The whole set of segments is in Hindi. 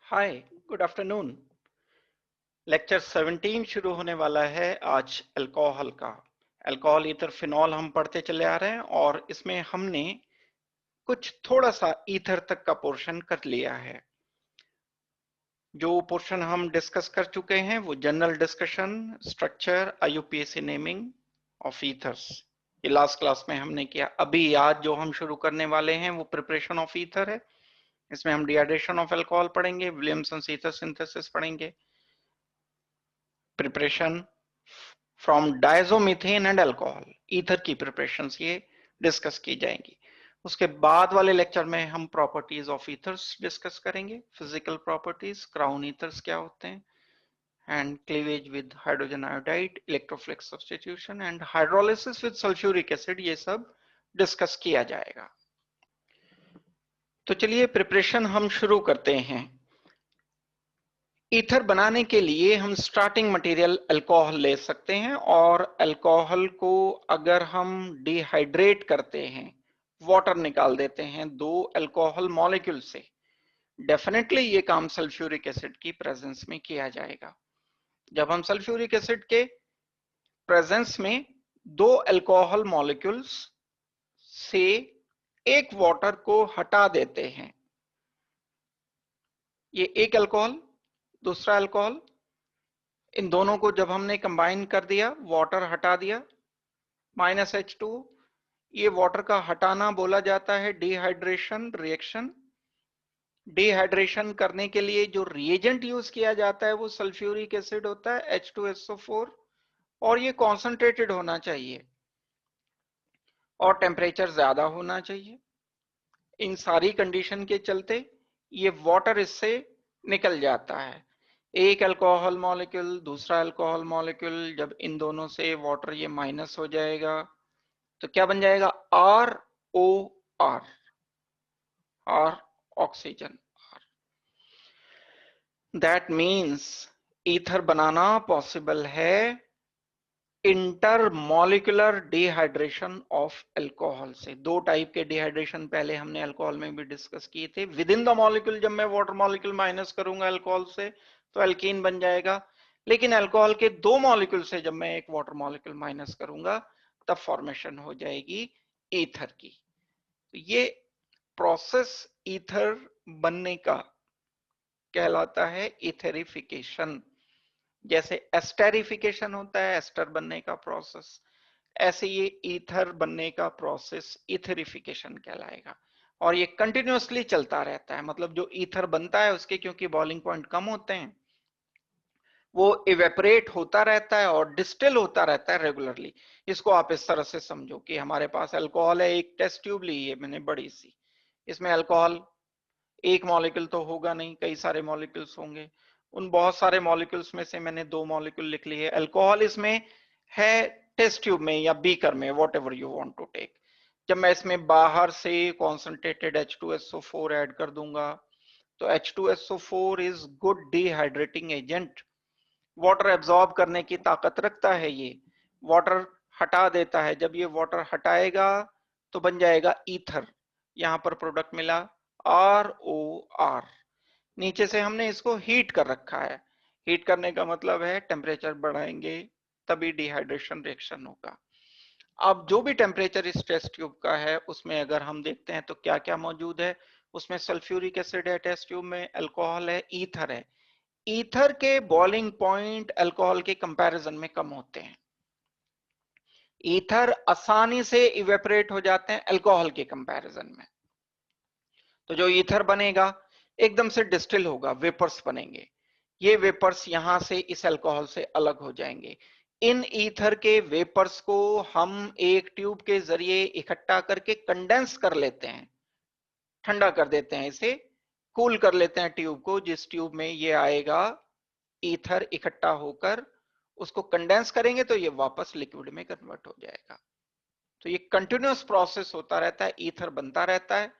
हाय, गुड आफ्टरनून। लेक्चर 17 शुरू होने वाला है आज अल्कोहल का। अल्कोहल ईथर फिनॉल हम पढ़ते चले आ रहे हैं और इसमें हमने कुछ थोड़ा सा ईथर तक का पोर्शन कर लिया है। जो पोर्शन हम डिस्कस कर चुके हैं वो general discussion, structure, IUPAC naming of ethers, ये लास्ट क्लास में हमने किया। अभी आज जो हम शुरू करने वाले हैं वो प्रिपरेशन ऑफ ईथर है। इसमें हम डिहाइड्रेशन ऑफ अल्कोहल पढ़ेंगे, विलियमसन ईथर सिंथेसिस पढ़ेंगे, preparation from diazomethane and alcohol, ether की प्रिपरेशन ये डिस्कस की जाएंगी। उसके बाद वाले लेक्चर में हम प्रॉपर्टीज ऑफ ईथर्स डिस्कस करेंगे, फिजिकल प्रॉपर्टीज, क्राउन ईथर्स क्या होते हैं, and cleavage with hydrogen iodide, electrophilic substitution and hydrolysis with sulphuric acid, ये सब डिस्कस किया जाएगा। तो चलिए प्रिपरेशन हम शुरू करते हैं। ईथर बनाने के लिए हम स्टार्टिंग मटेरियल अल्कोहल ले सकते हैं, और अल्कोहल को अगर हम डिहाइड्रेट करते हैं, वाटर निकाल देते हैं दो अल्कोहल मॉलिक्यूल से, डेफिनेटली ये काम सल्फ्यूरिक एसिड की प्रेजेंस में किया जाएगा। जब हम सल्फ्यूरिक एसिड के प्रेजेंस में दो अल्कोहल मॉलिक्यूल्स से एक वाटर को हटा देते हैं, ये एक अल्कोहल दूसरा अल्कोहल, इन दोनों को जब हमने कंबाइन कर दिया, वाटर हटा दिया -H2, ये वाटर का हटाना बोला जाता है डिहाइड्रेशन रिएक्शन। डिहाइड्रेशन करने के लिए जो रिएजेंट यूज किया जाता है वो सल्फ्यूरिक एसिड होता है H2SO4, और ये कॉन्सेंट्रेटेड होना चाहिए और टेम्परेचर ज्यादा होना चाहिए। इन सारी कंडीशन के चलते ये वाटर इससे निकल जाता है। एक अल्कोहल मॉलिक्यूल दूसरा अल्कोहल मॉलिक्यूल, जब इन दोनों से वाटर ये माइनस हो जाएगा तो क्या बन जाएगा, ROR, और oxygen. That means ether banana possible है इंटरमॉलिक्यूलर डिहाइड्रेशन ऑफ अल्कोहल से। दो टाइप के डिहाइड्रेशन पहले हमने अल्कोहल में भी डिस्कस किए थे। विद इन द मॉलिक्यूल जब मैं वाटर मॉलिक्यूल माइनस करूंगा अल्कोहल से तो अल्कीन बन जाएगा, लेकिन अल्कोहल के दो मॉलिक्यूल से जब मैं एक वाटर मॉलिक्यूल माइनस करूंगा तब फॉर्मेशन हो जाएगी ईथर की। तो ये प्रोसेस ईथर बनने का कहलाता है इथेरिफिकेशन। जैसे एस्टेरिफिकेशन होता है एस्टर बनने का प्रोसेस, ऐसे ये ईथर बनने का प्रोसेस इथेरिफिकेशन कहलाएगा। और ये कंटिन्यूअसली चलता रहता है, मतलब जो ईथर बनता है उसके क्योंकि बॉइलिंग पॉइंट कम होते हैं, वो इवेपोरेट होता रहता है और डिस्टिल होता रहता है रेगुलरली। इसको आप इस तरह से समझो कि हमारे पास अल्कोहल है, एक टेस्ट ट्यूब ली है मैंने बड़ी सी, इसमें अल्कोहल एक मॉलिक्यूल तो होगा नहीं, कई सारे मॉलिक्यूल्स होंगे। उन बहुत सारे मॉलिक्यूल्स में से मैंने दो मॉलिक्यूल लिख लिए, अल्कोहल इसमें है टेस्ट ट्यूब में या बीकर में, whatever you want to take. जब मैं इसमें बाहर से कॉन्सेंट्रेटेड H2SO4 ऐड कर दूंगा तो H2SO4 is good dehydrating agent, water absorb करने की ताकत रखता है, ये वाटर हटा देता है। जब ये वाटर हटाएगा तो बन जाएगा ईथर, यहां पर प्रोडक्ट मिला ROR। नीचे से हमने इसको हीट कर रखा है, हीट करने का मतलब है टेम्परेचर बढ़ाएंगे तभी डिहाइड्रेशन रिएक्शन होगा। अब जो भी टेम्परेचर इस टेस्ट ट्यूब का है उसमें अगर हम देखते हैं तो क्या क्या मौजूद है, उसमें सल्फ्यूरिक एसिड है टेस्ट ट्यूब में, अल्कोहल है, ईथर है। ईथर के बॉइलिंग पॉइंट अल्कोहल के कंपैरिजन में कम होते हैं, ईथर आसानी से इवेपोरेट हो जाते हैं अल्कोहल के कंपैरिजन में। तो जो ईथर बनेगा एकदम से डिस्टिल होगा, वेपर्स बनेंगे, ये वेपर्स यहां से इस अल्कोहल से अलग हो जाएंगे। इन ईथर के वेपर्स को हम एक ट्यूब के जरिए इकट्ठा करके कंडेंस कर लेते हैं, ठंडा कर देते हैं, इसे कूल कर लेते हैं ट्यूब को, जिस ट्यूब में ये आएगा ईथर इकट्ठा होकर, उसको कंडेंस करेंगे तो ये वापस लिक्विड में कन्वर्ट हो जाएगा। तो ये कंटिन्यूअस प्रोसेस होता रहता है, ईथर बनता रहता है,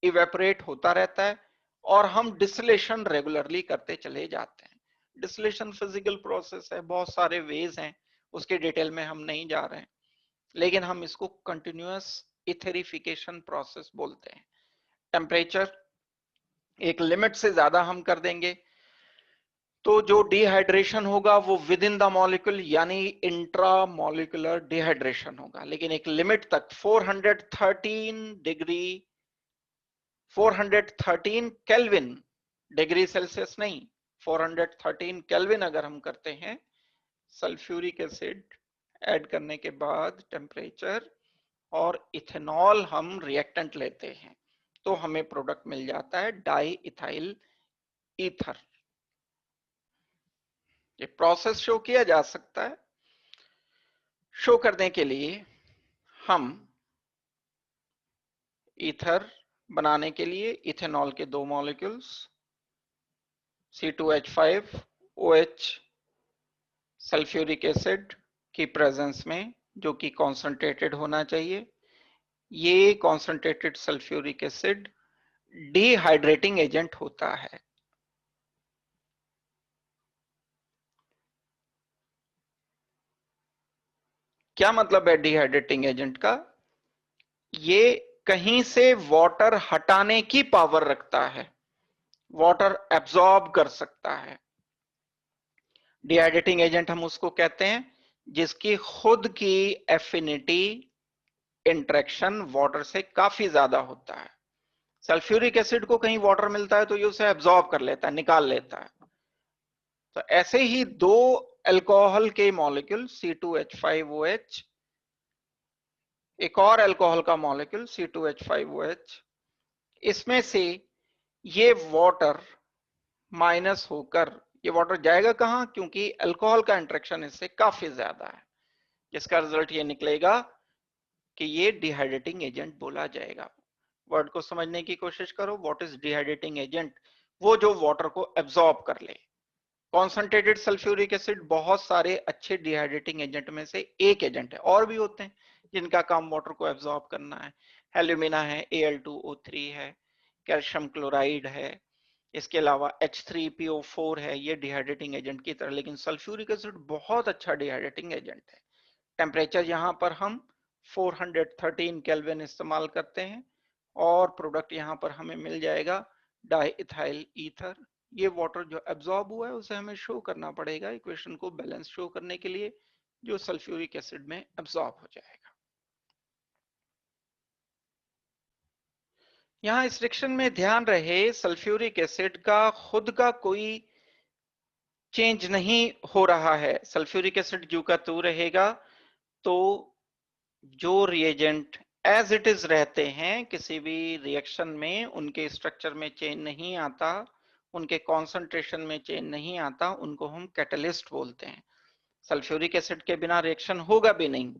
इवेपोरेट होता रहता है, और हम डिस्टिलेशन रेगुलरली करते चले जाते हैं। डिस्टिलेशन फिजिकल प्रोसेस है, बहुत सारे वेज हैं, उसके डिटेल में हम नहीं जा रहे हैं, लेकिन हम इसको कंटिन्यूअस इथेरिफिकेशन प्रोसेस बोलते हैं। टेम्परेचर एक लिमिट से ज्यादा हम कर देंगे तो जो डिहाइड्रेशन होगा वो विद इन द मॉलिक्यूल यानी इंट्रा मॉलिक्यूलर डिहाइड्रेशन होगा, लेकिन एक लिमिट तक 413 केल्विन, डिग्री सेल्सियस नहीं, 413 केल्विन अगर हम करते हैं सल्फ्यूरिक एसिड ऐड करने के बाद टेम्परेचर और इथेनॉल हम रिएक्टेंट लेते हैं तो हमें प्रोडक्ट मिल जाता है डाई इथाइल ईथर। ये प्रोसेस शो किया जा सकता है। शो करने के लिए हम ईथर बनाने के लिए इथेनॉल के दो मॉलिक्यूल्स C2H5OH सल्फ्यूरिक एसिड की प्रेजेंस में, जो कि कॉन्सेंट्रेटेड होना चाहिए, ये concentrated sulphuric acid dehydrating agent होता है। क्या मतलब है डिहाइड्रेटिंग एजेंट का? ये कहीं से वाटर हटाने की पावर रखता है, वाटर एब्जॉर्ब कर सकता है। डिहाइड्रेटिंग एजेंट हम उसको कहते हैं जिसकी खुद की एफिनिटी इंटरेक्शन वाटर से काफी ज्यादा होता है। सल्फ्यूरिक एसिड को कहीं वाटर मिलता है तो ये उसे एब्जॉर्ब कर लेता है, निकाल लेता है। तो ऐसे ही दो अल्कोहल के मॉलिक्यूल C2H5OH, एक और अल्कोहल का मॉलिक्यूल C2H5OH, इसमें से ये वाटर माइनस होकर ये वाटर जाएगा कहां? क्योंकि अल्कोहल का इंटरेक्शन इससे काफी ज्यादा है, जिसका रिजल्ट ये निकलेगा कि ये डिहाइड्रेटिंग एजेंट बोला जाएगा। वर्ड को समझने की कोशिश करो। What is dehydrating agent? वो जो वाटर को एब्जॉर्ब कर ले। कॉन्सेंट्रेटेड सल्फ्यूरिक एसिड बहुत सारे अच्छे डिहाइड्रेटिंग एजेंट में से एक एजेंट है, और भी होते हैं जिनका काम वाटर को एब्जॉर्ब करना है। एल्यूमिना है, Al2O3 है, कैल्शियम क्लोराइड है, इसके अलावा H3PO4 है, ये डिहाइड्रेटिंग एजेंट की तरह। लेकिन सल्फ्यूरिक एसिड बहुत अच्छा डिहाइड्रेटिंग एजेंट है। टेम्परेचर यहां पर हम 413 केल्विन इस्तेमाल करते हैं और प्रोडक्ट यहां पर हमें मिल जाएगा डाई इथाइल ईथर। ये वाटर जो एब्जॉर्ब हुआ है उसे हमें शो करना पड़ेगा इक्वेशन को बैलेंस शो करने के लिए, जो सल्फ्यूरिक एसिड में एब्जॉर्ब हो जाएगा। यहाँ इस रिएक्शन में ध्यान रहे सल्फ्यूरिक एसिड का खुद का कोई चेंज नहीं हो रहा है। सल्फ्यूरिक एसिड जो का तू रहेगा, तो जो रिएजेंट एज इट इज रहते हैं किसी भी रिएक्शन में, उनके स्ट्रक्चर में चेंज नहीं आता, उनके कॉन्सेंट्रेशन में चेंज नहीं आता, उनको हम कैटलिस्ट बोलते हैं। सल्फ्यूरिक एसिड के बिना रिएक्शन होगा भी नहीं,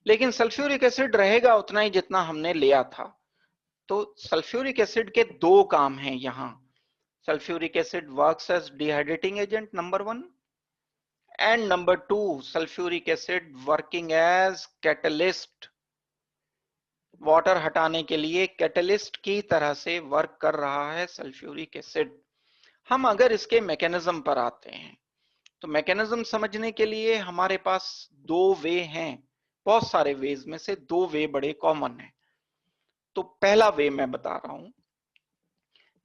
लेकिन सल्फ्यूरिक एसिड रहेगा उतना ही जितना हमने लिया था। तो सल्फ्यूरिक एसिड के दो काम हैं यहां। Sulphuric acid works as dehydrating agent number 1, and number 2 sulphuric acid working as catalyst, water हटाने के लिए कैटलिस्ट की तरह से वर्क कर रहा है सल्फ्यूरिक एसिड। हम अगर इसके मैकेनिज्म पर आते हैं तो मैकेनिज्म समझने के लिए हमारे पास दो वे हैं। बहुत सारे वेज में से दो वे बड़े कॉमन हैं। तो पहला वे मैं बता रहा हूं,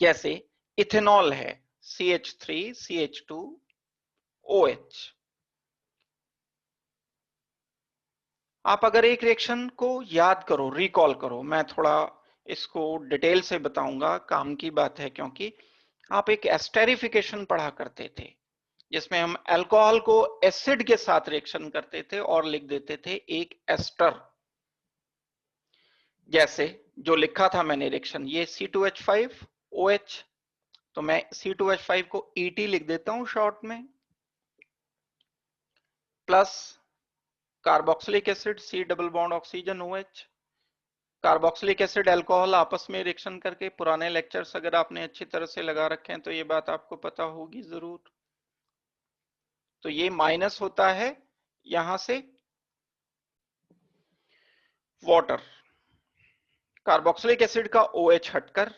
जैसे इथेनॉल है CH3CH2OH। आप अगर एक रिएक्शन को याद करो, रिकॉल करो, मैं थोड़ा इसको डिटेल से बताऊंगा, काम की बात है, क्योंकि आप एक एस्टेरिफिकेशन पढ़ा करते थे जिसमें हम अल्कोहल को एसिड के साथ रिएक्शन करते थे और लिख देते थे एक एस्टर। जैसे जो लिखा था मैंने रिएक्शन, ये C2H5OH, तो मैं C2H5 को ET लिख देता हूं शॉर्ट में, plus carboxylic acid C double bond oxygen OH। Carboxylic acid alcohol आपस में रिएक्शन करके, पुराने लेक्चर्स अगर आपने अच्छी तरह से लगा रखे हैं तो ये बात आपको पता होगी जरूर। तो ये माइनस होता है यहां से वाटर, कार्बोक्सिलिक एसिड का OH हटकर,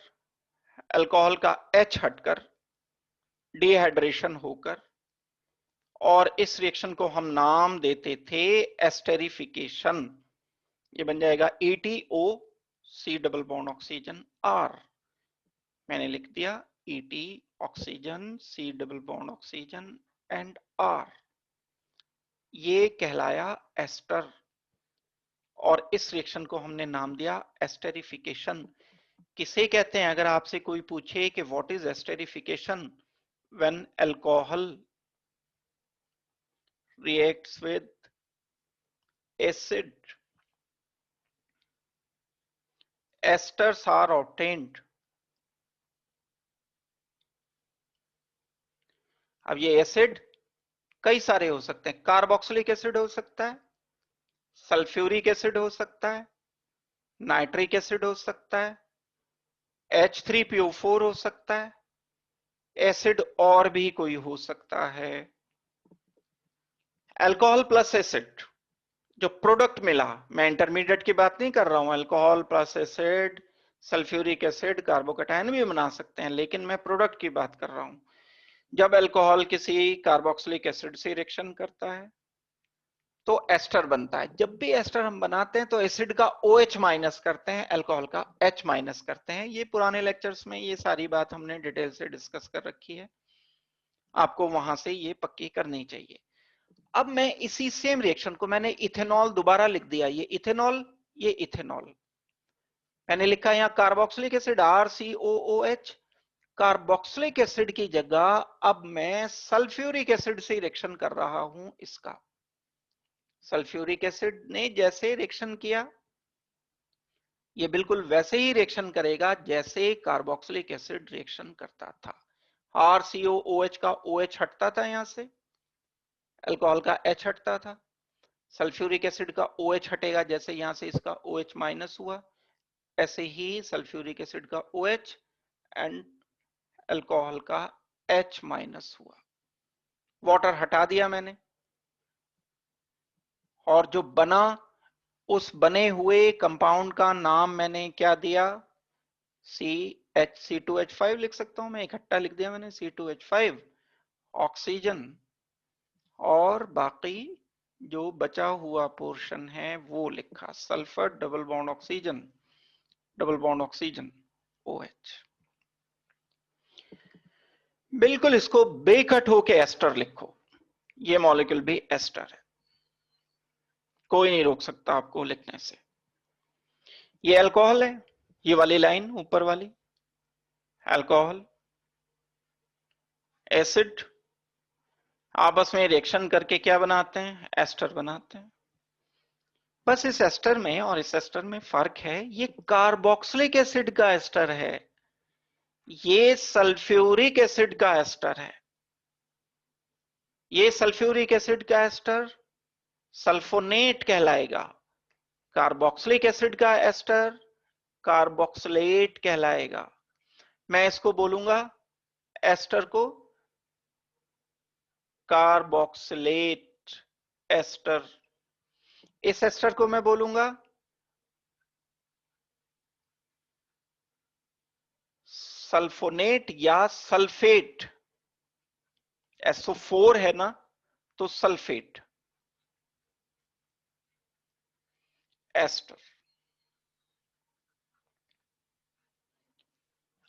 अल्कोहल का H हटकर, डिहाइड्रेशन होकर, और इस रिएक्शन को हम नाम देते थे एस्टेरिफिकेशन। ये बन जाएगा ETO C double bond oxygen R। मैंने लिख दिया ET oxygen, C double bond oxygen and R, ये कहलाया एस्टर। और इस रिएक्शन को हमने नाम दिया एस्टेरिफिकेशन। किसे कहते हैं? अगर आपसे कोई पूछे कि what is esterification, when alcohol reacts with acid, esters are obtained. अब ये एसिड कई सारे हो सकते हैं, कार्बोक्सिलिक एसिड हो सकता है, सल्फ्यूरिक एसिड हो सकता है, नाइट्रिक एसिड हो सकता है, H3PO4 हो सकता है, एसिड और भी कोई हो सकता है। अल्कोहल प्लस एसिड जो प्रोडक्ट मिला, मैं इंटरमीडिएट की बात नहीं कर रहा हूं, alcohol plus acid, sulphuric acid, carbocation भी बना सकते हैं, लेकिन मैं प्रोडक्ट की बात कर रहा हूं। जब अल्कोहल किसी कार्बोक्सिलिक एसिड से रिएक्शन करता है तो एस्टर बनता है। जब भी एस्टर हम बनाते हैं तो एसिड का OH माइनस करते हैं, अल्कोहल का H माइनस करते हैं। ये पुराने लेक्चर्स में ये सारी बात हमने डिटेल से डिस्कस कर रखी है, आपको वहां से ये पक्की करनी चाहिए। अब मैं इसी सेम रिएक्शन को मैंने इथेनॉल दोबारा लिख दिया, ये इथेनॉल, ये इथेनॉल मैंने लिखा यहां carboxylic acid RCOOH। Carboxylic acid की जगह अब मैं सल्फ्यूरिक एसिड से रिएक्शन कर रहा हूं। इसका सल्फ्यूरिक एसिड ने जैसे रिएक्शन किया, ये बिल्कुल वैसे ही रिएक्शन करेगा जैसे कार्बोक्सिलिक एसिड रिएक्शन करता था। RCOOH का OH हटता था यहां से, अल्कोहल का H हटता था, सल्फ्यूरिक एसिड का OH हटेगा जैसे यहां से इसका OH माइनस हुआ, ऐसे ही सल्फ्यूरिक एसिड का OH एंड अल्कोहल का H माइनस हुआ। वाटर हटा दिया मैंने, और जो बना उस बने हुए कंपाउंड का नाम मैंने क्या दिया? C2H5 लिख सकता हूं मैं, इकट्ठा लिख दिया मैंने C2H5 ऑक्सीजन, और बाकी जो बचा हुआ पोर्शन है वो लिखा sulphur double bond oxygen, double bond oxygen OH। बिल्कुल इसको बेकट होके एस्टर लिखो, ये मॉलिक्यूल भी एस्टर है, कोई नहीं रोक सकता आपको लिखने से। ये अल्कोहल है, ये वाली लाइन ऊपर वाली, अल्कोहल एसिड आपस में रिएक्शन करके क्या बनाते हैं? एस्टर बनाते हैं। बस इस एस्टर में और इस एस्टर में फर्क है, ये कार्बोक्सिलिक एसिड का एस्टर है, ये सल्फ्यूरिक एसिड का एस्टर है। ये सल्फ्यूरिक एसिड का एस्टर सल्फोनेट कहलाएगा, कार्बोक्सिलिक एसिड का एस्टर कार्बोक्सिलेट कहलाएगा। मैं इसको बोलूंगा एस्टर को कार्बोक्सिलेट एस्टर, इस एस्टर को मैं बोलूंगा सल्फोनेट या सल्फेट। SO4 है ना, तो सल्फेट एस्टर।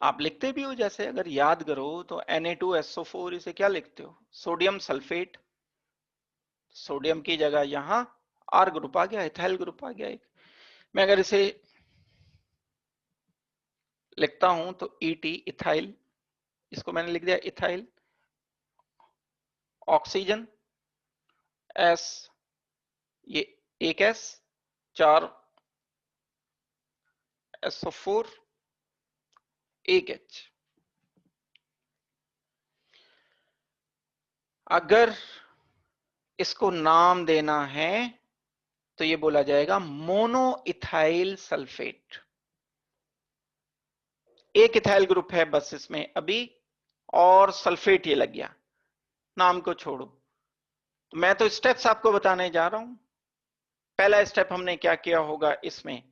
आप लिखते भी हो, जैसे अगर याद करो तो Na2SO4 इसे क्या लिखते हो? Sodium sulphate. सोडियम की जगह यहां R ग्रुप आ गया, इथाइल ग्रुप आ गया एक। मैं अगर इसे लिखता हूं तो ET इथाइल, इसको मैंने लिख दिया इथाइल। ऑक्सीजन S, ये एक S, 4 SO4, एक H। अगर इसको नाम देना है तो ये बोला जाएगा मोनो इथाइल सल्फेट। एक इथाइल ग्रुप है बस इसमें अभी, और सल्फेट ये लग गया, नाम को छोड़ो। तो मैं तो स्टेप्स आपको बताने जा रहा हूं। पहला स्टेप हमने क्या किया होगा इसमें।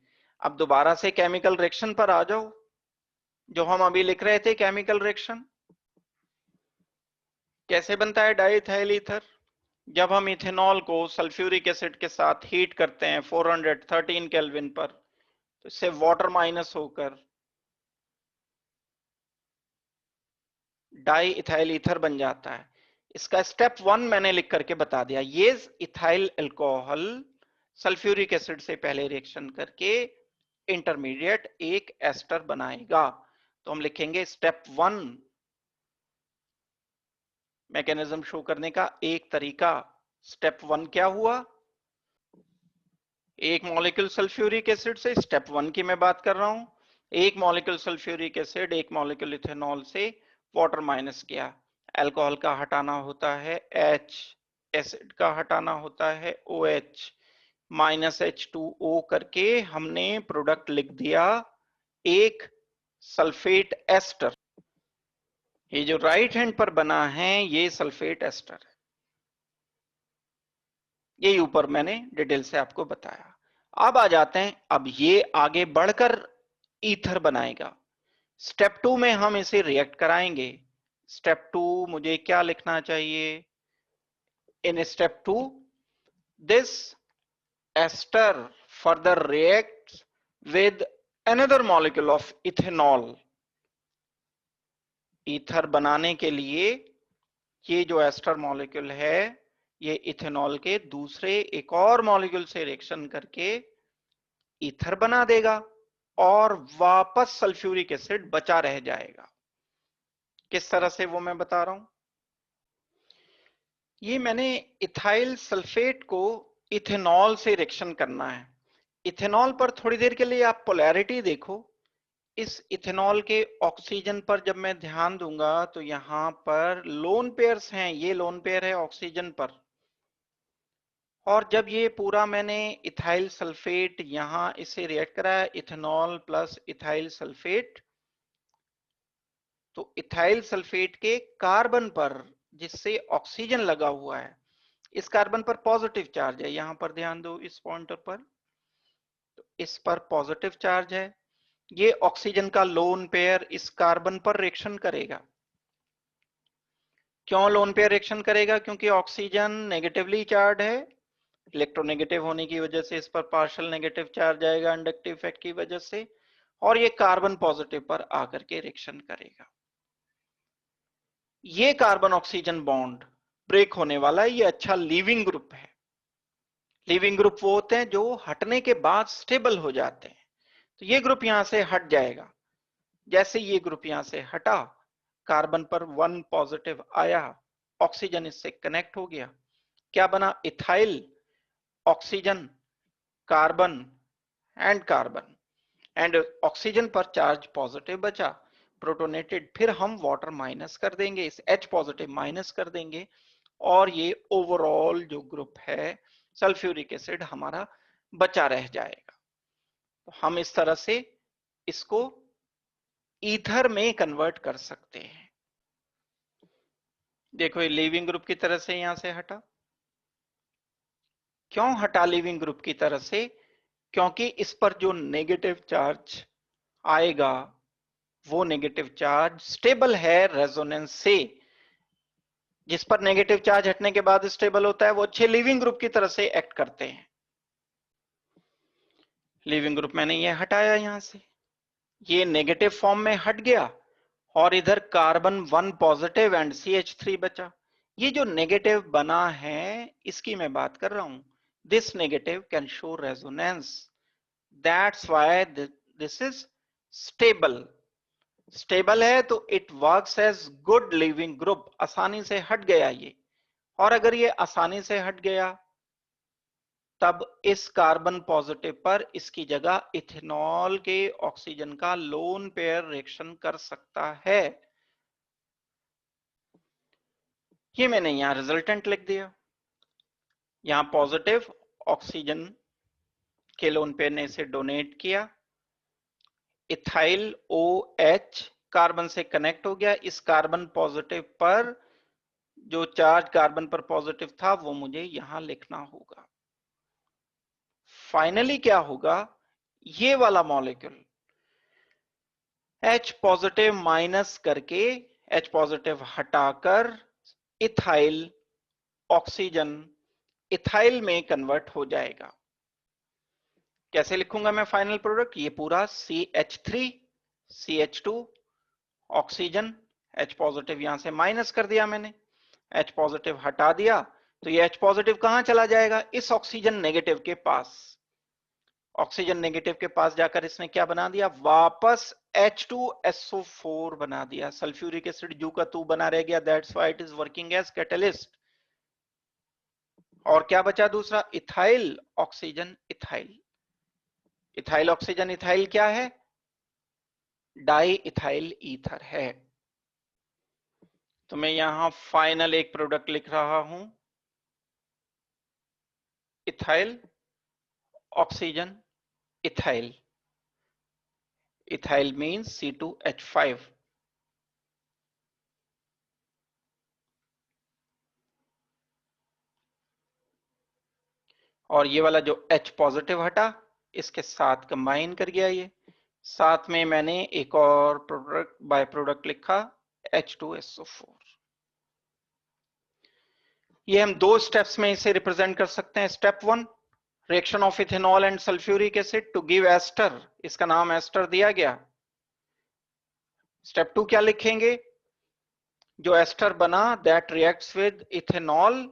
अब दोबारा से केमिकल रिएक्शन पर आ जाओ, जो हम अभी लिख रहे थे। केमिकल रिएक्शन कैसे बनता है डाइइथाइल ईथर? जब हम इथेनॉल को सल्फ्यूरिक एसिड के साथ हीट करते हैं 413 केल्विन पर, तो इससे वाटर माइनस होकर डाई इथाइल ईथर बन जाता है। इसका स्टेप 1 मैंने लिख करके बता दिया। ये इथाइल अल्कोहल सल्फ्यूरिक एसिड से पहले रिएक्शन करके इंटरमीडिएट एक एस्टर बनाएगा। तो हम लिखेंगे स्टेप 1 मैकेनिज्म शो करने का एक तरीका। स्टेप 1 क्या हुआ, एक मॉलिक्यूल सल्फ्यूरिक एसिड से, स्टेप 1 की मैं बात कर रहा हूं, एक मॉलिक्यूल सल्फ्यूरिक एसिड एक मॉलिक्यूल इथेनॉल से वाटर माइनस किया। अल्कोहल का हटाना होता है H, एसिड का हटाना होता है OH, माइनस H2O करके हमने प्रोडक्ट लिख दिया एक सल्फेट एस्टर। ये जो राइट हैंड पर बना है ये सल्फेट एस्टर है, ये ऊपर मैंने डिटेल से आपको बताया। अब आ जाते हैं, अब ये आगे बढ़कर ईथर बनाएगा। स्टेप 2 में हम इसे रिएक्ट कराएंगे। स्टेप 2 मुझे क्या लिखना चाहिए, in step 2 this ester further reacts with another molecule of ethanol। Ether बनाने के लिए ये जो एस्टर मॉलिक्यूल है ये इथेनॉल के दूसरे एक और मॉलिक्यूल से रिएक्शन करके ईथर बना देगा और वापस सल्फ्यूरिक एसिड बचा रह जाएगा। किस तरह से वो मैं बता रहा हूं। ये मैंने इथाइल सल्फेट को इथेनॉल से रिएक्शन करना है। इथेनॉल पर थोड़ी देर के लिए आप पोलैरिटी देखो। इस इथेनॉल के ऑक्सीजन पर जब मैं ध्यान दूंगा तो यहां पर लोन पेयर्स हैं, ये लोन पेयर है ऑक्सीजन पर। और जब ये पूरा मैंने इथाइल सल्फेट यहां इसे रिएक्ट कराया इथेनॉल प्लस इथाइल सल्फेट, तो इथाइल सल्फेट के कार्बन पर जिससे ऑक्सीजन लगा हुआ है, इस कार्बन पर पॉजिटिव चार्ज है, यहां पर ध्यान दो इस पॉइंट पर, तो इस पर पॉजिटिव चार्ज है। ये ऑक्सीजन का लोन पेयर इस कार्बन पर रिएक्शन करेगा। क्यों लोन पेयर रिएक्शन करेगा, क्योंकि ऑक्सीजन नेगेटिवली चार्ज है, इलेक्ट्रोनेगेटिव होने की वजह से इस पर पार्शियल नेगेटिव चार्ज आएगा इंडक्टिव इफेक्ट की वजह से, और ये कार्बन पॉजिटिव पर आकर के रिएक्शन करेगा। ये कार्बन ऑक्सीजन बॉन्ड ब्रेक होने वाला है, ये अच्छा लीविंग ग्रुप है। लीविंग ग्रुप वो होते हैं जो हटने के बाद स्टेबल हो जाते हैं। तो ये ग्रुप यहां से हट जाएगा। जैसे ये ग्रुप यहां से हटा, कार्बन पर 1 पॉजिटिव आया, ऑक्सीजन इससे कनेक्ट हो गया, क्या बना, ethyl, oxygen, carbon and carbon, and oxygen पर चार्ज पॉजिटिव बचा, प्रोटोनेटेड, फिर हम वाटर माइनस कर देंगे, इस H पॉजिटिव माइनस कर देंगे, और ये ओवरऑल जो ग्रुप है सल्फ्यूरिक एसिड हमारा बचा रह जाएगा। तो हम इस तरह से इसको ईथर में कन्वर्ट कर सकते हैं। देखो ये लीविंग ग्रुप की तरह से यहां से हटा। क्यों हटा लीविंग ग्रुप की तरह से, क्योंकि इस पर जो नेगेटिव चार्ज आएगा वो नेगेटिव चार्ज स्टेबल है रेजोनेंस से। जिस पर नेगेटिव चार्ज हटने के बाद स्टेबल होता है वो अच्छे लीविंग ग्रुप की तरह से एक्ट करते हैं। लीविंग ग्रुप मैंने ये हटाया, यहां से ये नेगेटिव फॉर्म में हट गया, और इधर कार्बन 1 पॉजिटिव एंड CH3 बचा। ये जो नेगेटिव बना है इसकी मैं बात कर रहा हूं। This negative can show resonance, that's why this is stable. Stable है तो it works as good leaving group, आसानी से हट गया ये। और अगर ये आसानी से हट गया तब इस कार्बन पॉजिटिव पर इसकी जगह इथेनॉल के ऑक्सीजन का लोन पेयर रिएक्शन कर सकता है। ये मैंने यहां रिजल्टेंट लिख दिया। यहां पॉजिटिव ऑक्सीजन के लोन पेयर ने इसे डोनेट किया, इथाइल OH कार्बन से कनेक्ट हो गया, इस कार्बन पॉजिटिव पर जो चार्ज कार्बन पर पॉजिटिव था वो मुझे यहां लिखना होगा। फाइनली क्या होगा, ये वाला मॉलिक्यूल H पॉजिटिव माइनस करके, H पॉजिटिव हटाकर इथाइल ऑक्सीजन इथाइल में कन्वर्ट हो जाएगा। कैसे लिखूंगा मैं फाइनल प्रोडक्ट, ये पूरा CH3 CH2 oxygen H positive यहां से माइनस कर दिया मैंने, H पॉजिटिव हटा दिया, तो ये H पॉजिटिव कहां चला जाएगा, इस ऑक्सीजन नेगेटिव के पास। ऑक्सीजन नेगेटिव के पास जाकर इसने क्या बना दिया, वापस H2SO4 बना दिया। सल्फ्यूरिक एसिड जू का तू बना रह गया, that's why it is working as catalyst. और क्या बचा दूसरा, ethyl oxygen ethyl. Ethyl oxygen ethyl क्या है, डाई इथाइल ईथर है। तो मैं यहां फाइनल एक प्रोडक्ट लिख रहा हूं, ethyl oxygen ethyl. Ethyl means C2H5। और ये वाला जो H पॉजिटिव हटा, इसके साथ कंबाइन कर गया ये, साथ में मैंने एक और प्रोडक्ट बाय प्रोडक्ट लिखा H2SO4। ये हम दो स्टेप्स में इसे रिप्रेजेंट कर सकते हैं। Step 1, reaction of ethanol and sulphuric acid to give ester, इसका नाम एस्टर दिया गया। स्टेप 2 क्या लिखेंगे, जो एस्टर बना that reacts with ethanol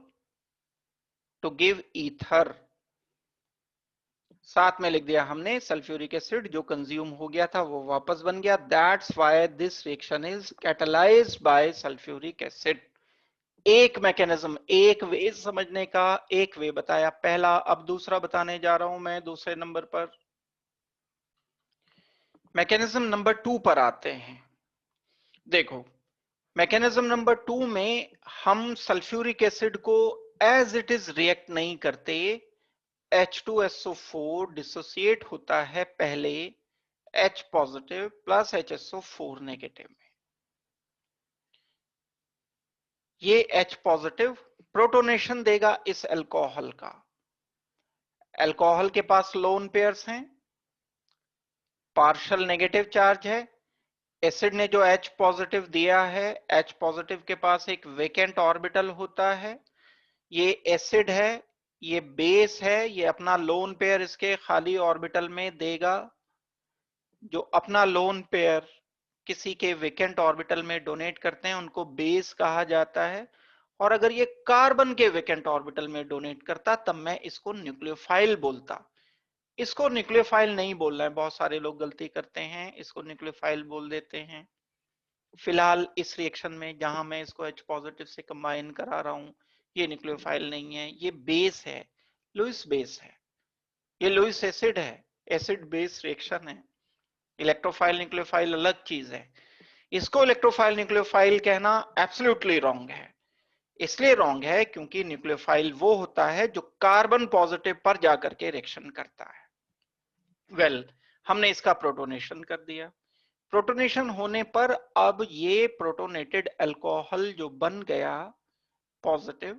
to give ether. साथ में लिख दिया हमने सल्फ्यूरिक एसिड जो कंज्यूम हो गया था वो वापस बन गया, that's why this reaction is catalysed by sulphuric acid. एक मैकेनिज्म, एक वे समझने का, एक वे बताया पहला। अब दूसरा बताने जा रहा हूं मैं दूसरे नंबर पर। मैकेनिज्म नंबर 2 पर आते हैं। देखो, मैकेनिज्म नंबर 2 में हम सल्फ्यूरिक एसिड को एज इट इज रिएक्ट नहीं करते, H2SO4 डिसोसिएट होता है पहले H positive plus HSO4 negative में। ये H पॉजिटिव प्रोटोनेशन देगा इस अल्कोहल का। अल्कोहल के पास लोन पेयर्स हैं, पार्शियल नेगेटिव चार्ज है। एसिड ने जो H पॉजिटिव दिया है, H पॉजिटिव के पास एक वेकेंट ऑर्बिटल होता है। ये एसिड है, ये बेस है, ये अपना लोन पेयर इसके खाली ऑर्बिटल में देगा। जो अपना लोन पेयर किसी के वेकेंट ऑर्बिटल में डोनेट करते हैं उनको बेस कहा जाता है। और अगर ये कार्बन के वेकेंट ऑर्बिटल में डोनेट करता तब मैं इसको न्यूक्लियोफाइल बोलता। इसको न्यूक्लियोफाइल नहीं बोलना है, बहुत सारे लोग गलती करते हैं, इसको न्यूक्लियोफाइल बोल देते हैं। फिलहाल इस रिएक्शन में जहां मैं इसको H पॉजिटिव से कंबाइन करा रहा हूं, ये न्यूक्लियोफाइल नहीं है, ये बेस है, लुईस बेस है। ये लुईस एसिड है, एसिड बेस रिएक्शन है। इलेक्ट्रोफाइल न्यूक्लियोफाइल अलग चीज है। इसको इलेक्ट्रोफाइल न्यूक्लियोफाइल कहना एब्सोल्युटली रॉन्ग है। इसलिए रॉन्ग है क्योंकि न्यूक्लियोफाइल वो होता है जो कार्बन पॉजिटिव पर जाकर के रिएक्शन करता है। वेल, हमने इसका प्रोटोनेशन कर दिया। प्रोटोनेशन होने पर अब ये प्रोटोनेटेड अल्कोहल जो बन गया positive,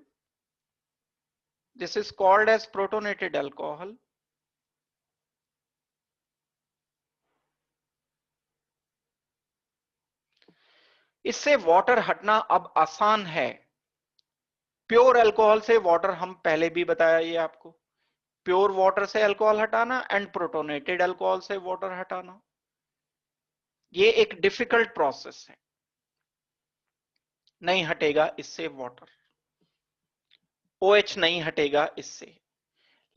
this is called as protonated alcohol. इससे वाटर हटना अब आसान है। प्योर अल्कोहल से वाटर, हम पहले भी बताया ये आपको, प्योर वाटर से अल्कोहल हटाना एंड प्रोटोनेटेड अल्कोहल से वाटर हटाना, ये एक डिफिकल्ट प्रोसेस है। नहीं हटेगा इससे वाटर, OH नहीं हटेगा इससे।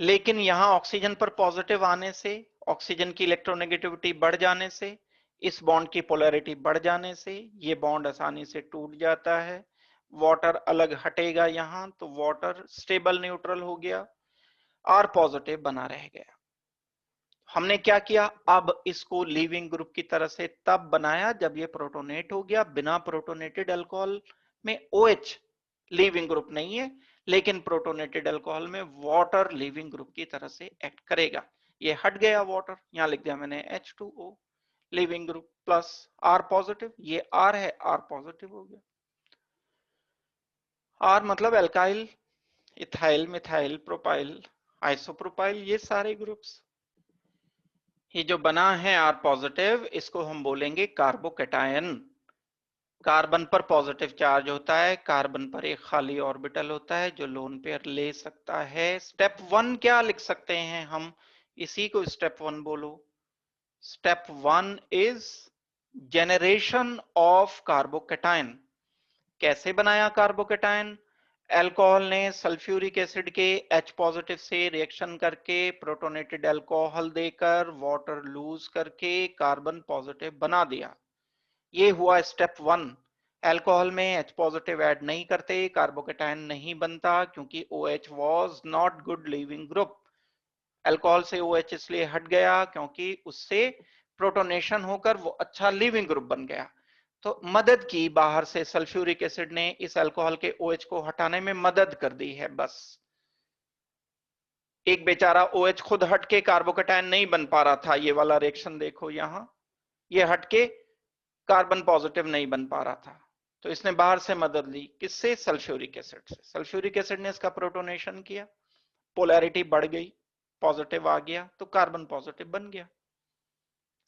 लेकिन यहां ऑक्सीजन पर पॉजिटिव आने से, ऑक्सीजन की इलेक्ट्रोनेगेटिविटी बढ़ जाने से, इस बॉन्ड की पोलैरिटी बढ़ जाने से ये बॉन्ड आसानी से टूट जाता है। वाटर अलग हटेगा यहां, तो वाटर स्टेबल न्यूट्रल हो गया, R पॉजिटिव बना रह गया। हमने क्या किया, अब इसको लीविंग ग्रुप की तरह से तब बनाया जब ये प्रोटोनेट हो गया। बिना प्रोटोनेटेड अल्कोहल में OH लीविंग ग्रुप नहीं है, लेकिन प्रोटोनेटेड अल्कोहल में वाटर लीविंग ग्रुप की तरह से एक्ट करेगा। ये हट गया वाटर, यहां लिख दिया मैंने H2O leaving group plus R positive, ये R है, R पॉजिटिव हो गया। R मतलब alkyl, ethyl, methyl, propyl, isopropyl, ये सारे ग्रुप्स। ये जो बना है R पॉजिटिव, इसको हम बोलेंगे कार्बोकैटायन। कार्बन पर पॉजिटिव चार्ज होता है, कार्बन पर एक खाली ऑर्बिटल होता है जो लोन पेयर ले सकता है। स्टेप 1 क्या लिख सकते हैं हम, इसी को स्टेप 1 बोलो। Step 1 is generation of carbocation. कैसे बनाया कार्बोकेटाइन? अल्कोहल ने सल्फ्यूरिक एसिड के H पॉजिटिव से रिएक्शन करके प्रोटोनेटेड अल्कोहल देकर वाटर लूज करके कार्बन पॉजिटिव बना दिया। ये हुआ स्टेप 1। अल्कोहल में H पॉजिटिव ऐड नहीं करते, कार्बोकेटाइन नहीं बनता, क्योंकि OH was not good leaving group. Alcohol से OH इसलिए हट गया क्योंकि उससे प्रोटोनेशन होकर वो अच्छा लीविंग ग्रुप बन गया। तो मदद की बाहर से सल्फ्यूरिक एसिड ने इस अल्कोहल के OH को हटाने में मदद कर दी है बस। एक बेचारा OH खुद हटके कार्बोकेटाइन नहीं बन पा रहा था। ये वाला रिएक्शन देखो यहां, ये हटके कार्बन पॉजिटिव नहीं बन पा रहा था, तो इसने बाहर से मदद ली। किससे? सल्फ्यूरिक एसिड से। सल्फ्यूरिक एसिड ने इसका प्रोटोनेशन किया, पोलैरिटी बढ़ गई, पॉजिटिव आ गया, तो कार्बन पॉजिटिव बन गया।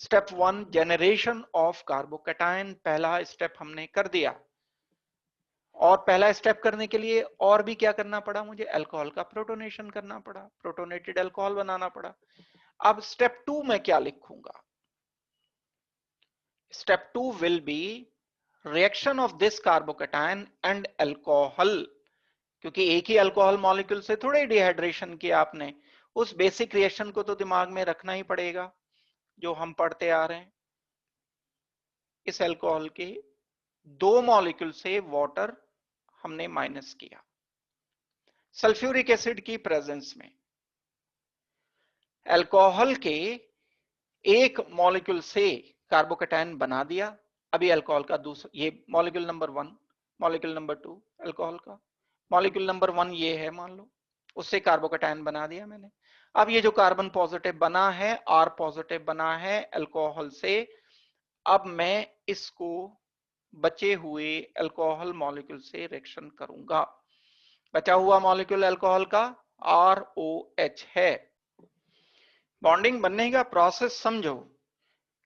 स्टेप 1 जेनरेशन ऑफ कार्बोकेटाइन, पहला स्टेप हमने कर दिया। और पहला स्टेप करने के लिए और भी क्या करना पड़ा? मुझे अल्कोहल का प्रोटोनेशन करना पड़ा, प्रोटोनेटेड अल्कोहल बनाना पड़ा। अब स्टेप 2 में क्या लिखूंगा? Step 2 will be reaction of this carbocation and alcohol. क्योंकि एक ही अल्कोहल मॉलिक्यूल से थोड़े डिहाइड्रेशन किया आपने, उस बेसिक रिएक्शन को तो दिमाग में रखना ही पड़ेगा जो हम पढ़ते आ रहे हैं। इस अल्कोहल के 2 मॉलिक्यूल से वाटर हमने माइनस किया सल्फ्यूरिक एसिड की प्रेजेंस में। अल्कोहल के एक मॉलिक्यूल से कार्बोकेटाइन बना दिया। अभी अल्कोहल का दूसरा, ये molecule number 1, molecule number 2 alcohol का, मॉलिक्यूल नंबर 1 ये है मान लो, उससे कार्बोकेटाइन बना दिया मैंने। अब ये जो कार्बन पॉजिटिव बना है, R पॉजिटिव बना है अल्कोहल से, अब मैं इसको बचे हुए अल्कोहल मॉलिक्यूल से रिएक्शन करूंगा। बचा हुआ मॉलिक्यूल अल्कोहल का ROH है। बॉन्डिंग बनने का प्रोसेस समझो।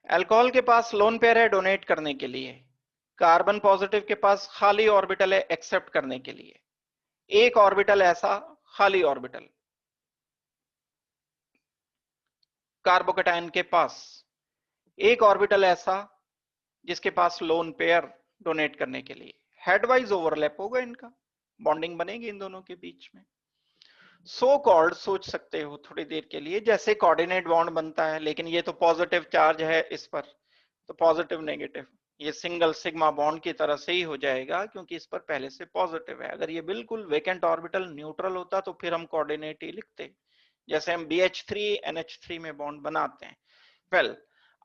अल्कोहल के पास लोन पेयर है डोनेट करने के लिए, कार्बन पॉजिटिव के पास खाली ऑर्बिटल है एक्सेप्ट करने के लिए। एक ऑर्बिटल ऐसा खाली ऑर्बिटल कार्बोकेटाइन के पास, एक ऑर्बिटल ऐसा जिसके पास लोन पेयर डोनेट करने के लिए। हेडवाइज ओवरलैप होगा इनका, बॉन्डिंग बनेगी इन दोनों के बीच में। सो कॉल्ड सोच सकते हो थोड़ी देर के लिए जैसे कोऑर्डिनेट बॉन्ड बनता है, लेकिन ये तो पॉजिटिव चार्ज है इस पर, तो पॉजिटिव नेगेटिव ये सिंगल सिग्मा बॉन्ड की तरह से ही हो जाएगा क्योंकि इस पर पहले से पॉजिटिव है। अगर ये बिल्कुल वेकेंट ऑर्बिटल न्यूट्रल होता तो फिर हम कोऑर्डिनेट ही लिखते, जैसे हम BH3 NH3 में बॉन्ड बनाते हैं। वेल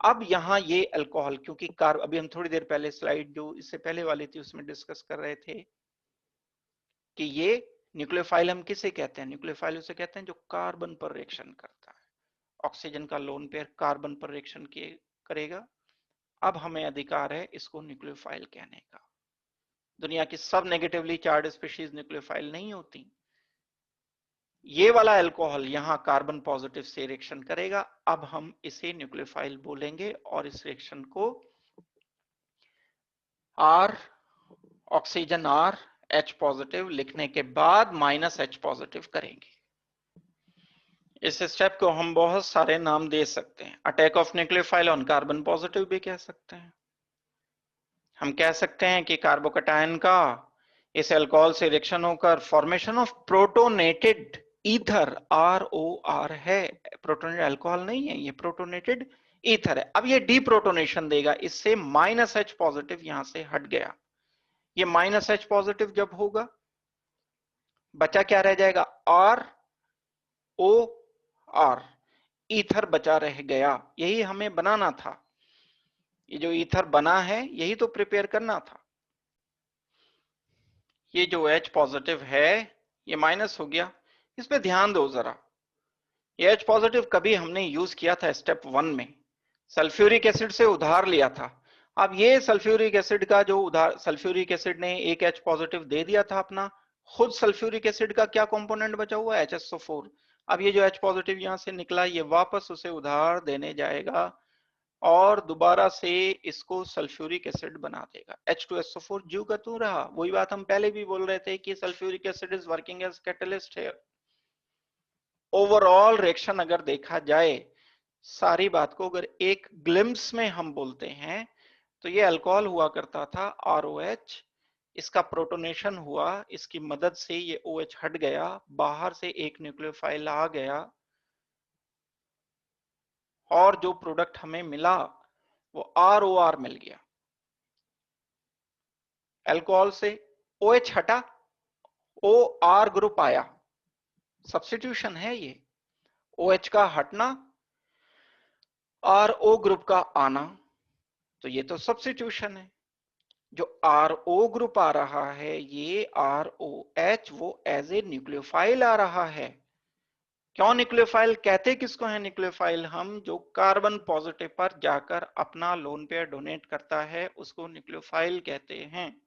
अब यहाँ ये अल्कोहल, क्योंकि अभी हम थोड़ी देर पहले स्लाइड जो इससे पहले वाली थी उसमें डिस्कस कर रहे थे कि ये न्यूक्लियोफाइल हम किसे कहते हैं? न्यूक्लियोफाइल उसे कहते हैं जो कार्बन पर रिएक्शन करता है। ऑक्सीजन का लोन पेयर कार्बन पर रिएक्शन करेगा। अब हमें अधिकार है इसको न्यूक्लियोफाइल कहने का। दुनिया की सब नेगेटिवली चार्ज स्पीशीज न्यूक्लियोफाइल नहीं होती। ये वाला अल्कोहल यहां कार्बन पॉजिटिव से रिएक्शन करेगा, अब हम इसे न्यूक्लियोफाइल बोलेंगे और इस रिएक्शन को R oxygen R H positive लिखने के बाद -H पॉजिटिव करेंगे। इस स्टेप को हम बहुत सारे नाम दे सकते हैं। Attack of nucleophile on carbon positive भी कह सकते हैं। हम कह सकते हैं कि कार्बोकेटाइन का इस अल्कोहल से रिएक्शन होकर formation of protonated ether ROR है। प्रोटोनेटेड अल्कोहल नहीं है, ये प्रोटोनेटेड ईथर है। अब ये डीप्रोटोनेशन देगा, इससे -H पॉजिटिव यहां से हट गया। ये -H पॉजिटिव जब होगा बचा क्या रह जाएगा? ROR, ईथर बचा रह गया। यही हमें बनाना था, ये जो ईथर बना है यही तो प्रिपेयर करना था। ये जो H पॉजिटिव है ये माइनस हो गया। इस पे ध्यान दो जरा, ये H पॉजिटिव कभी हमने यूज किया था स्टेप 1 में, सल्फ्यूरिक एसिड से उधार लिया था। अब ये सल्फ्यूरिक एसिड का जो उधार, सल्फ्यूरिक एसिड ने एक H पॉजिटिव दे दिया था अपना, खुद सल्फ्यूरिक एसिड का क्या कंपोनेंट बचा हुआ है? HSO4। अब ये जो H पॉजिटिव यहां से निकला ये वापस उसे उधार देने जाएगा और दोबारा से इसको सल्फ्यूरिक एसिड बना देगा। H2SO4 ज्यू का तू रहा। वही बात हम पहले भी बोल रहे थे कि sulphuric acid is working as catalyst है। ओवरऑल रिएक्शन अगर देखा जाए, सारी बात को अगर एक ग्लिम्स में हम बोलते हैं तो ये अल्कोहल हुआ करता था ROH, इसका प्रोटोनेशन हुआ, इसकी मदद से ये OH हट गया, बाहर से एक न्यूक्लियोफाइल आ गया और जो प्रोडक्ट हमें मिला वो ROR मिल गया। अल्कोहल से OH हटा, OR ग्रुप आया, सब्स्टिट्यूशन है ये। OH का हटना, RO ग्रुप का आना, तो ये तो सब्स्टिट्यूशन है। जो RO ग्रुप आ रहा है ये ROH, वो एज ए न्यूक्लियोफाइल आ रहा है। क्यों न्यूक्लियोफाइल कहते किसको है न्यूक्लियोफाइल? हम जो कार्बन पॉजिटिव पर जाकर अपना लोन पेयर डोनेट करता है उसको न्यूक्लियोफाइल कहते हैं।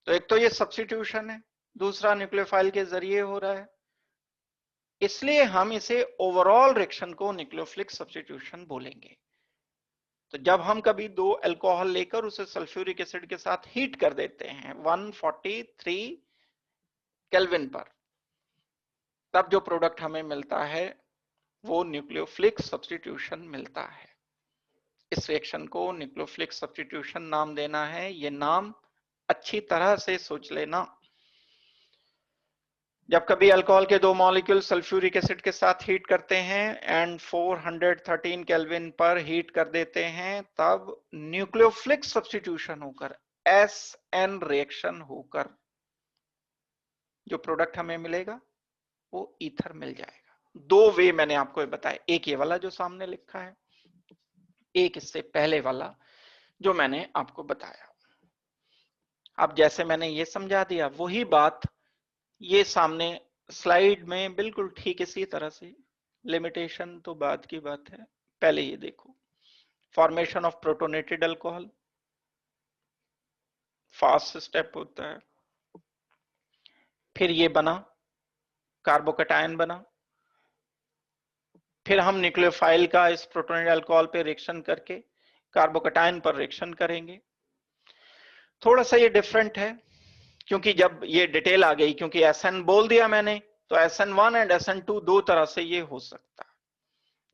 तो एक तो ये सब्स्टिट्यूशन है, दूसरा न्यूक्लियोफाइल के जरिए हो रहा है, इसलिए हम इसे ओवरऑल रिएक्शन को न्यूक्लियोफिलिक सब्स्टिट्यूशन बोलेंगे। तो जब हम कभी दो अल्कोहल लेकर उसे सल्फ्यूरिक एसिड के साथ हीट कर देते हैं 143 केल्विन पर, तब जो प्रोडक्ट हमें मिलता है वो न्यूक्लियोफिलिक सब्स्टिट्यूशन मिलता है। इस रिएक्शन को न्यूक्लियोफिलिक सब्स्टिट्यूशन नाम देना है। ये नाम अच्छी तरह से सोच लेना। जब कभी अल्कोहल के दो मॉलिक्यूल सल्फ्यूरिक एसिड के साथ हीट करते हैं एंड 413 केल्विन पर हीट कर देते हैं, तब न्यूक्लियोफिलिक सब्स्टिट्यूशन होकर SN रिएक्शन होकर जो प्रोडक्ट हमें मिलेगा वो ईथर मिल जाएगा। दो वे मैंने आपको बताया, एक ये वाला जो सामने लिखा है, एक इससे पहले वाला जो मैंने आपको बताया। अब जैसे मैंने ये समझा दिया वही बात ये सामने स्लाइड में बिल्कुल ठीक इसी तरह से, लिमिटेशन तो बाद की बात है। पहले ये देखो, formation of protonated alcohol fast step होता है, फिर ये बना कार्बोकैटायन बना, फिर हम न्यूक्लियोफाइल का इस प्रोटोनेटेड अल्कोहल पे रिएक्शन करके कार्बोकैटायन पर रिएक्शन करेंगे। थोड़ा सा ये डिफरेंट है क्योंकि जब ये डिटेल आ गई, क्योंकि SN बोल दिया मैंने, तो SN1 एंड SN2 दो तरह से ये हो सकता है।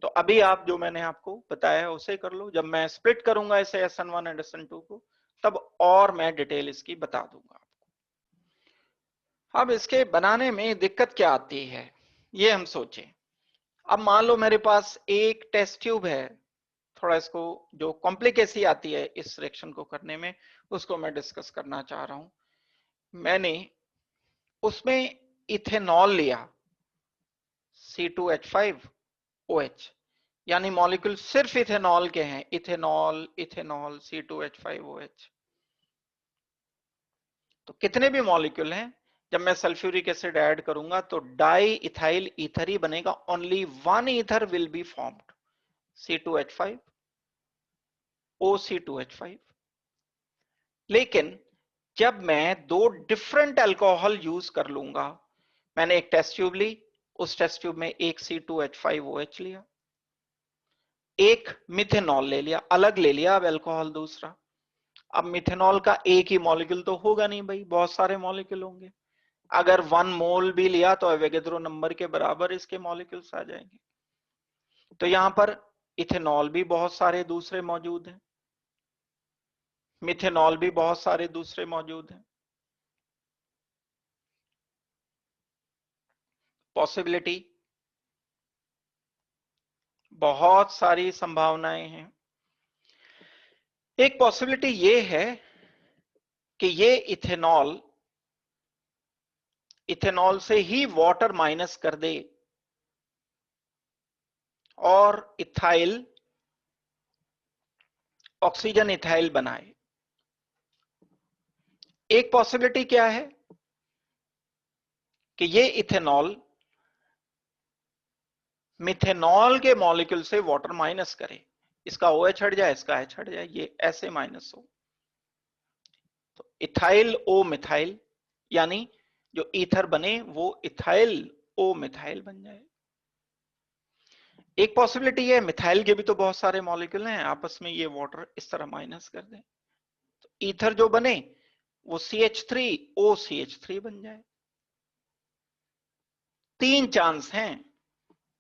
तो अभी आप जो मैंने आपको बताया उसे कर लो। जब मैं स्प्लिट करूंगा इसे SN1 एंड SN2 को, तब और मैं डिटेल इसकी बता दूंगा आपको। अब इसके बनाने में दिक्कत क्या आती है ये हम सोचें। अब मान लो मेरे पास एक टेस्ट ट्यूब है, थोड़ा इसको जो कॉम्प्लिकेसी आती है इस रिएक्शन को करने में उसको मैं डिस्कस करना चाह रहा हूं। मैंने उसमें इथेनॉल लिया C2H5OH, यानी मॉलिक्यूल सिर्फ इथेनॉल के हैं, इथेनॉल इथेनॉल C2H5OH। तो कितने भी मॉलिक्यूल हैं, जब मैं सल्फ्यूरिक एसिड ऐड करूंगा तो डाई इथाइल ईथर ही बनेगा, only one ether will be formed, C2H5 OC2H5। लेकिन जब मैं दो डिफरेंट अल्कोहल यूज कर लूंगा, मैंने एक टेस्ट ट्यूब ली, उस टेस्ट ट्यूब में एक C2H5OH लिया, एक मिथेनॉल ले लिया, अलग ले लिया अब अल्कोहल दूसरा। अब मिथेनॉल का एक ही मॉलिक्यूल तो होगा नहीं भाई, बहुत सारे मॉलिक्यूल होंगे। अगर 1 मोल भी लिया तो एवोगैड्रो नंबर के बराबर इसके मॉलिक्यूल्स आ जाएंगे। तो यहां पर इथेनॉल भी बहुत सारे दूसरे मौजूद हैं, मिथेनॉल भी बहुत सारे दूसरे मौजूद हैं। पॉसिबिलिटी बहुत सारी संभावनाएं हैं। एक पॉसिबिलिटी ये है कि ये इथेनॉल से ही वाटर माइनस कर दे और इथाइल ऑक्सीजन इथाइल बनाए। एक पॉसिबिलिटी क्या है कि ये इथेनॉल मिथेनॉल के मॉलिक्यूल से वाटर माइनस करे, इसका OH हट जाए, इसका H हट जाए, ये ऐसे माइनस हो, तो इथाइल O मिथाइल, यानी जो ईथर बने वो इथाइल O मिथाइल बन जाए। एक पॉसिबिलिटी है मिथाइल के भी तो बहुत सारे मॉलिक्यूल हैं, आपस में ये वाटर इस तरह माइनस कर दें, तो ईथर जो बने वो CH3OCH3 बन जाए। तीन चांस हैं,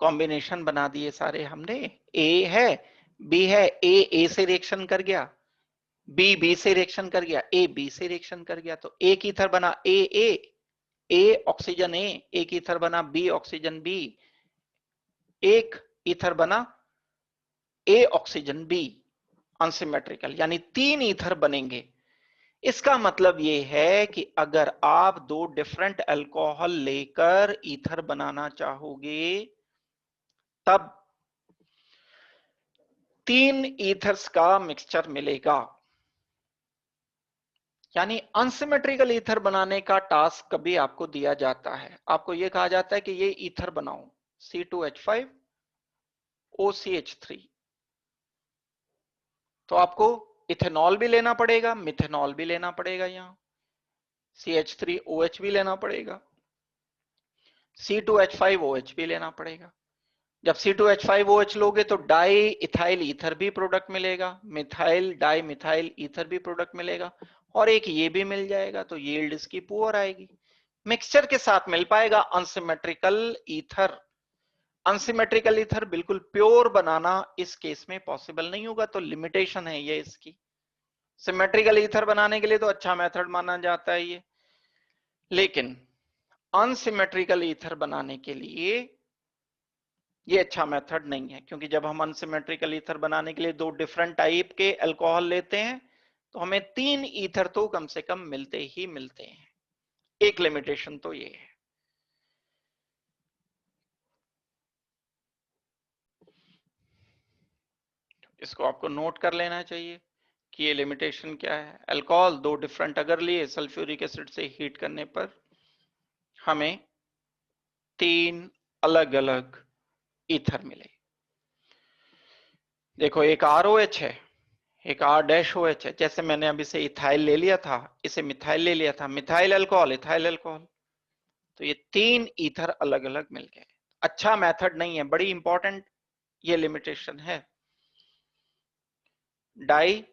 कॉम्बिनेशन बना दिए सारे हमने, ए है बी है, ए से रिएक्शन कर गया, बी बी से रिएक्शन कर गया, ए बी से रिएक्शन कर गया, तो एक ईथर बना ए ऑक्सीजन ए, एक ईथर बना बी ऑक्सीजन बी, एक ईथर बना ए ऑक्सीजन बी, अनसिमेट्रिकल, यानी 3 ईथर बनेंगे। इसका मतलब यह है कि अगर आप दो डिफरेंट अल्कोहल लेकर ईथर बनाना चाहोगे तब 3 ईथर्स का मिक्सचर मिलेगा। यानी अनसिमेट्रिकल ईथर बनाने का टास्क कभी आपको दिया जाता है, आपको यह कहा जाता है कि ये ईथर बनाओ, C2H5 OCH3, तो आपको इथेनॉल भी लेना पड़ेगा, मिथेनॉल भी लेना पड़ेगा, यहां CH3OH भी लेना पड़ेगा, C2H5OH भी लेना पड़ेगा। जब C2H5OH लोगे तो डाई इथाइल ईथर भी प्रोडक्ट मिलेगा, मिथाइल डाई मिथाइल ईथर भी प्रोडक्ट मिलेगा, और एक ये भी मिल जाएगा, तो यील्ड इसकी पुअर आएगी। मिक्सचर के साथ मिल पाएगा अनसिमेट्रिकल ईथर। अनसिमेट्रिकल ईथर बिल्कुल प्योर बनाना इस केस में पॉसिबल नहीं होगा, तो लिमिटेशन है ये इसकी। सिमेट्रिकल ईथर बनाने के लिए तो अच्छा मेथड माना जाता है ये, लेकिन अनसिमेट्रिकल ईथर बनाने के लिए ये अच्छा मेथड नहीं है, क्योंकि जब हम अनसिमेट्रिकल ईथर बनाने के लिए दो डिफरेंट टाइप के अल्कोहल लेते हैं तो हमें 3 ईथर तो कम से कम मिलते ही मिलते हैं। एक लिमिटेशन तो ये है। इसको आपको नोट कर लेना चाहिए कि ये लिमिटेशन क्या है। अल्कोहल दो डिफरेंट अगर लिए सल्फ्यूरिक एसिड से हीट करने पर हमें 3 अलग अलग ईथर मिले। देखो एक ROH है, एक R-OH है, जैसे मैंने अभी से इथाइल ले लिया था, इसे मिथाइल ले लिया था, मिथाइल अल्कोहल इथाइल अल्कोहल, तो ये 3 ईथर अलग अलग मिल गए। अच्छा मेथड नहीं है, बड़ी इंपॉर्टेंट ये लिमिटेशन है। डाई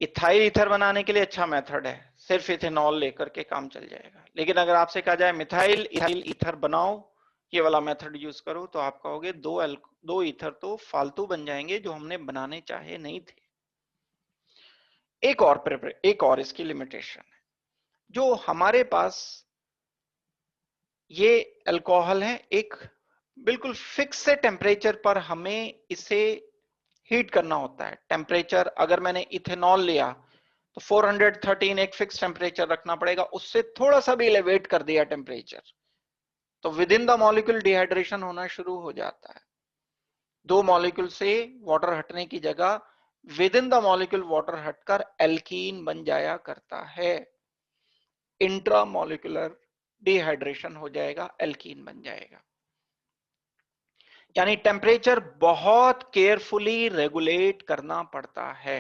इथाइल ईथर बनाने के लिए अच्छा मेथड है, सिर्फ इथेनॉल लेकर के काम चल जाएगा। लेकिन अगर आपसे कहा जाए मिथाइल इथाइल ईथर बनाओ, ये वाला मेथड यूज करो, तो आप कहोगे दो ईथर तो फालतू बन जाएंगे जो हमने बनाने चाहे नहीं थे। एक और इसकी लिमिटेशन है, जो हमारे पास ये अल्कोहल है, एक बिल्कुल फिक्स से टेम्परेचर पर हमें इसे हीट करना होता है। टेम्परेचर अगर मैंने इथेनॉल लिया तो 413 एक फिक्स टेम्परेचर रखना पड़ेगा, उससे थोड़ा सा भी एलिवेट कर दिया टेम्परेचर तो with in the molecule dehydration होना शुरू हो जाता है। दो मॉलिक्यूल से वाटर हटने की जगह with in the molecule water हटकर एल्कीन बन जाया करता है, इंट्रा मॉलिक्यूलर डिहाइड्रेशन हो जाएगा, एल्कीन बन जाएगा। यानी टेम्परेचर बहुत केयरफुली रेगुलेट करना पड़ता है।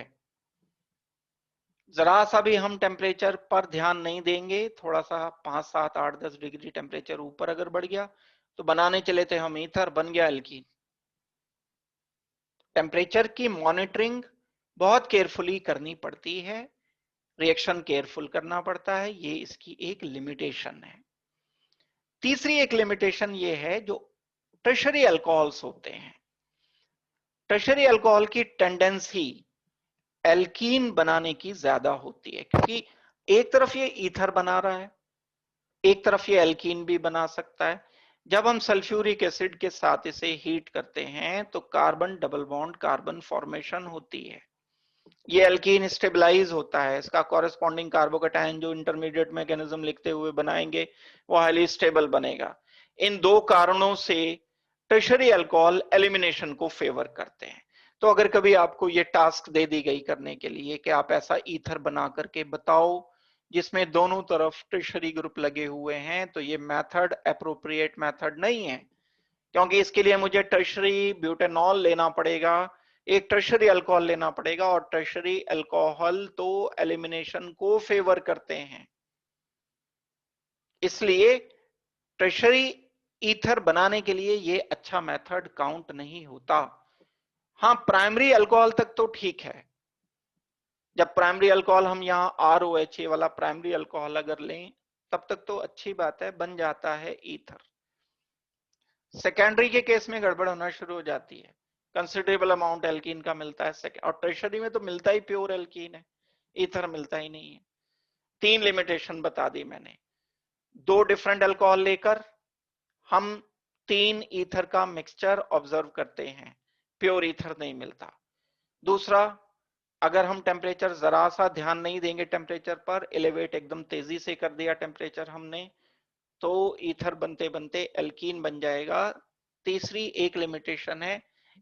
जरा सा भी हम टेम्परेचर पर ध्यान नहीं देंगे, थोड़ा सा 5, 7, 8, 10 डिग्री टेम्परेचर ऊपर अगर बढ़ गया तो बनाने चले थे हम ईथर, बन गया एल्कीन। टेम्परेचर की मॉनिटरिंग बहुत केयरफुली करनी पड़ती है, रिएक्शन केयरफुल करना पड़ता है, ये इसकी एक लिमिटेशन है। तीसरी एक लिमिटेशन ये है, जो टर्शरी अल्कोहल्स होते हैं, टर्शरी अल्कोहल की टेंडेंसी एल्कीन बनाने की ज्यादा होती है, क्योंकि एक तरफ ये ईथर बना रहा है, एक तरफ ये एल्कीन भी बना सकता है। जब हम सल्फ्यूरिक एसिड के साथ इसे हीट करते हैं तो carbon double bond carbon formation होती है, ये एल्कीन स्टेबलाइज होता है, इसका कॉरेस्पॉन्डिंग कार्बोकैटायन जो इंटरमीडिएट मैकेनिज्म लिखते हुए बनाएंगे वो हाईली स्टेबल बनेगा। इन दो कारणों से टर्शरी अल्कोहल एलिमिनेशन को फेवर करते हैं। तो अगर कभी आपको ये टास्क दे दी गई करने के लिए कि आप ऐसा ईथर बना करके बताओ जिसमें दोनों तरफ टर्शरी ग्रुप लगे हुए हैं, तो ये मेथड एप्रोप्रिएट मेथड नहीं है, क्योंकि इसके लिए मुझे टर्शरी ब्यूटेनॉल लेना पड़ेगा, एक टर्शरी अल्कोहल लेना पड़ेगा, और टर्शरी अल्कोहल तो एलिमिनेशन को फेवर करते हैं। इसलिए टर्शरी ईथर बनाने के लिए ये अच्छा मेथड काउंट नहीं होता। हाँ, प्राइमरी अल्कोहल तक तो ठीक है, जब प्राइमरी अल्कोहल हम यहाँ ROH वाला प्राइमरी अल्कोहल अगर लें तब तक तो अच्छी बात है, बन जाता है ईथर। सेकेंडरी के केस में गड़बड़ होना शुरू हो जाती है, कंसिडरेबल अमाउंट एल्कीन का मिलता है, और टर्शरी में तो मिलता ही प्योर एल्कीन है, ईथर मिलता ही नहीं है। 3 लिमिटेशन बता दी मैंने। 2 डिफरेंट अल्कोहल लेकर हम 3 ईथर का मिक्सचर ऑब्जर्व करते हैं, प्योर ईथर नहीं मिलता। दूसरा, अगर हम टेम्परेचर जरा सा ध्यान नहीं देंगे टेम्परेचर पर, एलिवेट एकदम तेजी से कर दिया टेम्परेचर हमने, तो ईथर बनते बनते एल्कीन बन जाएगा। तीसरी एक लिमिटेशन है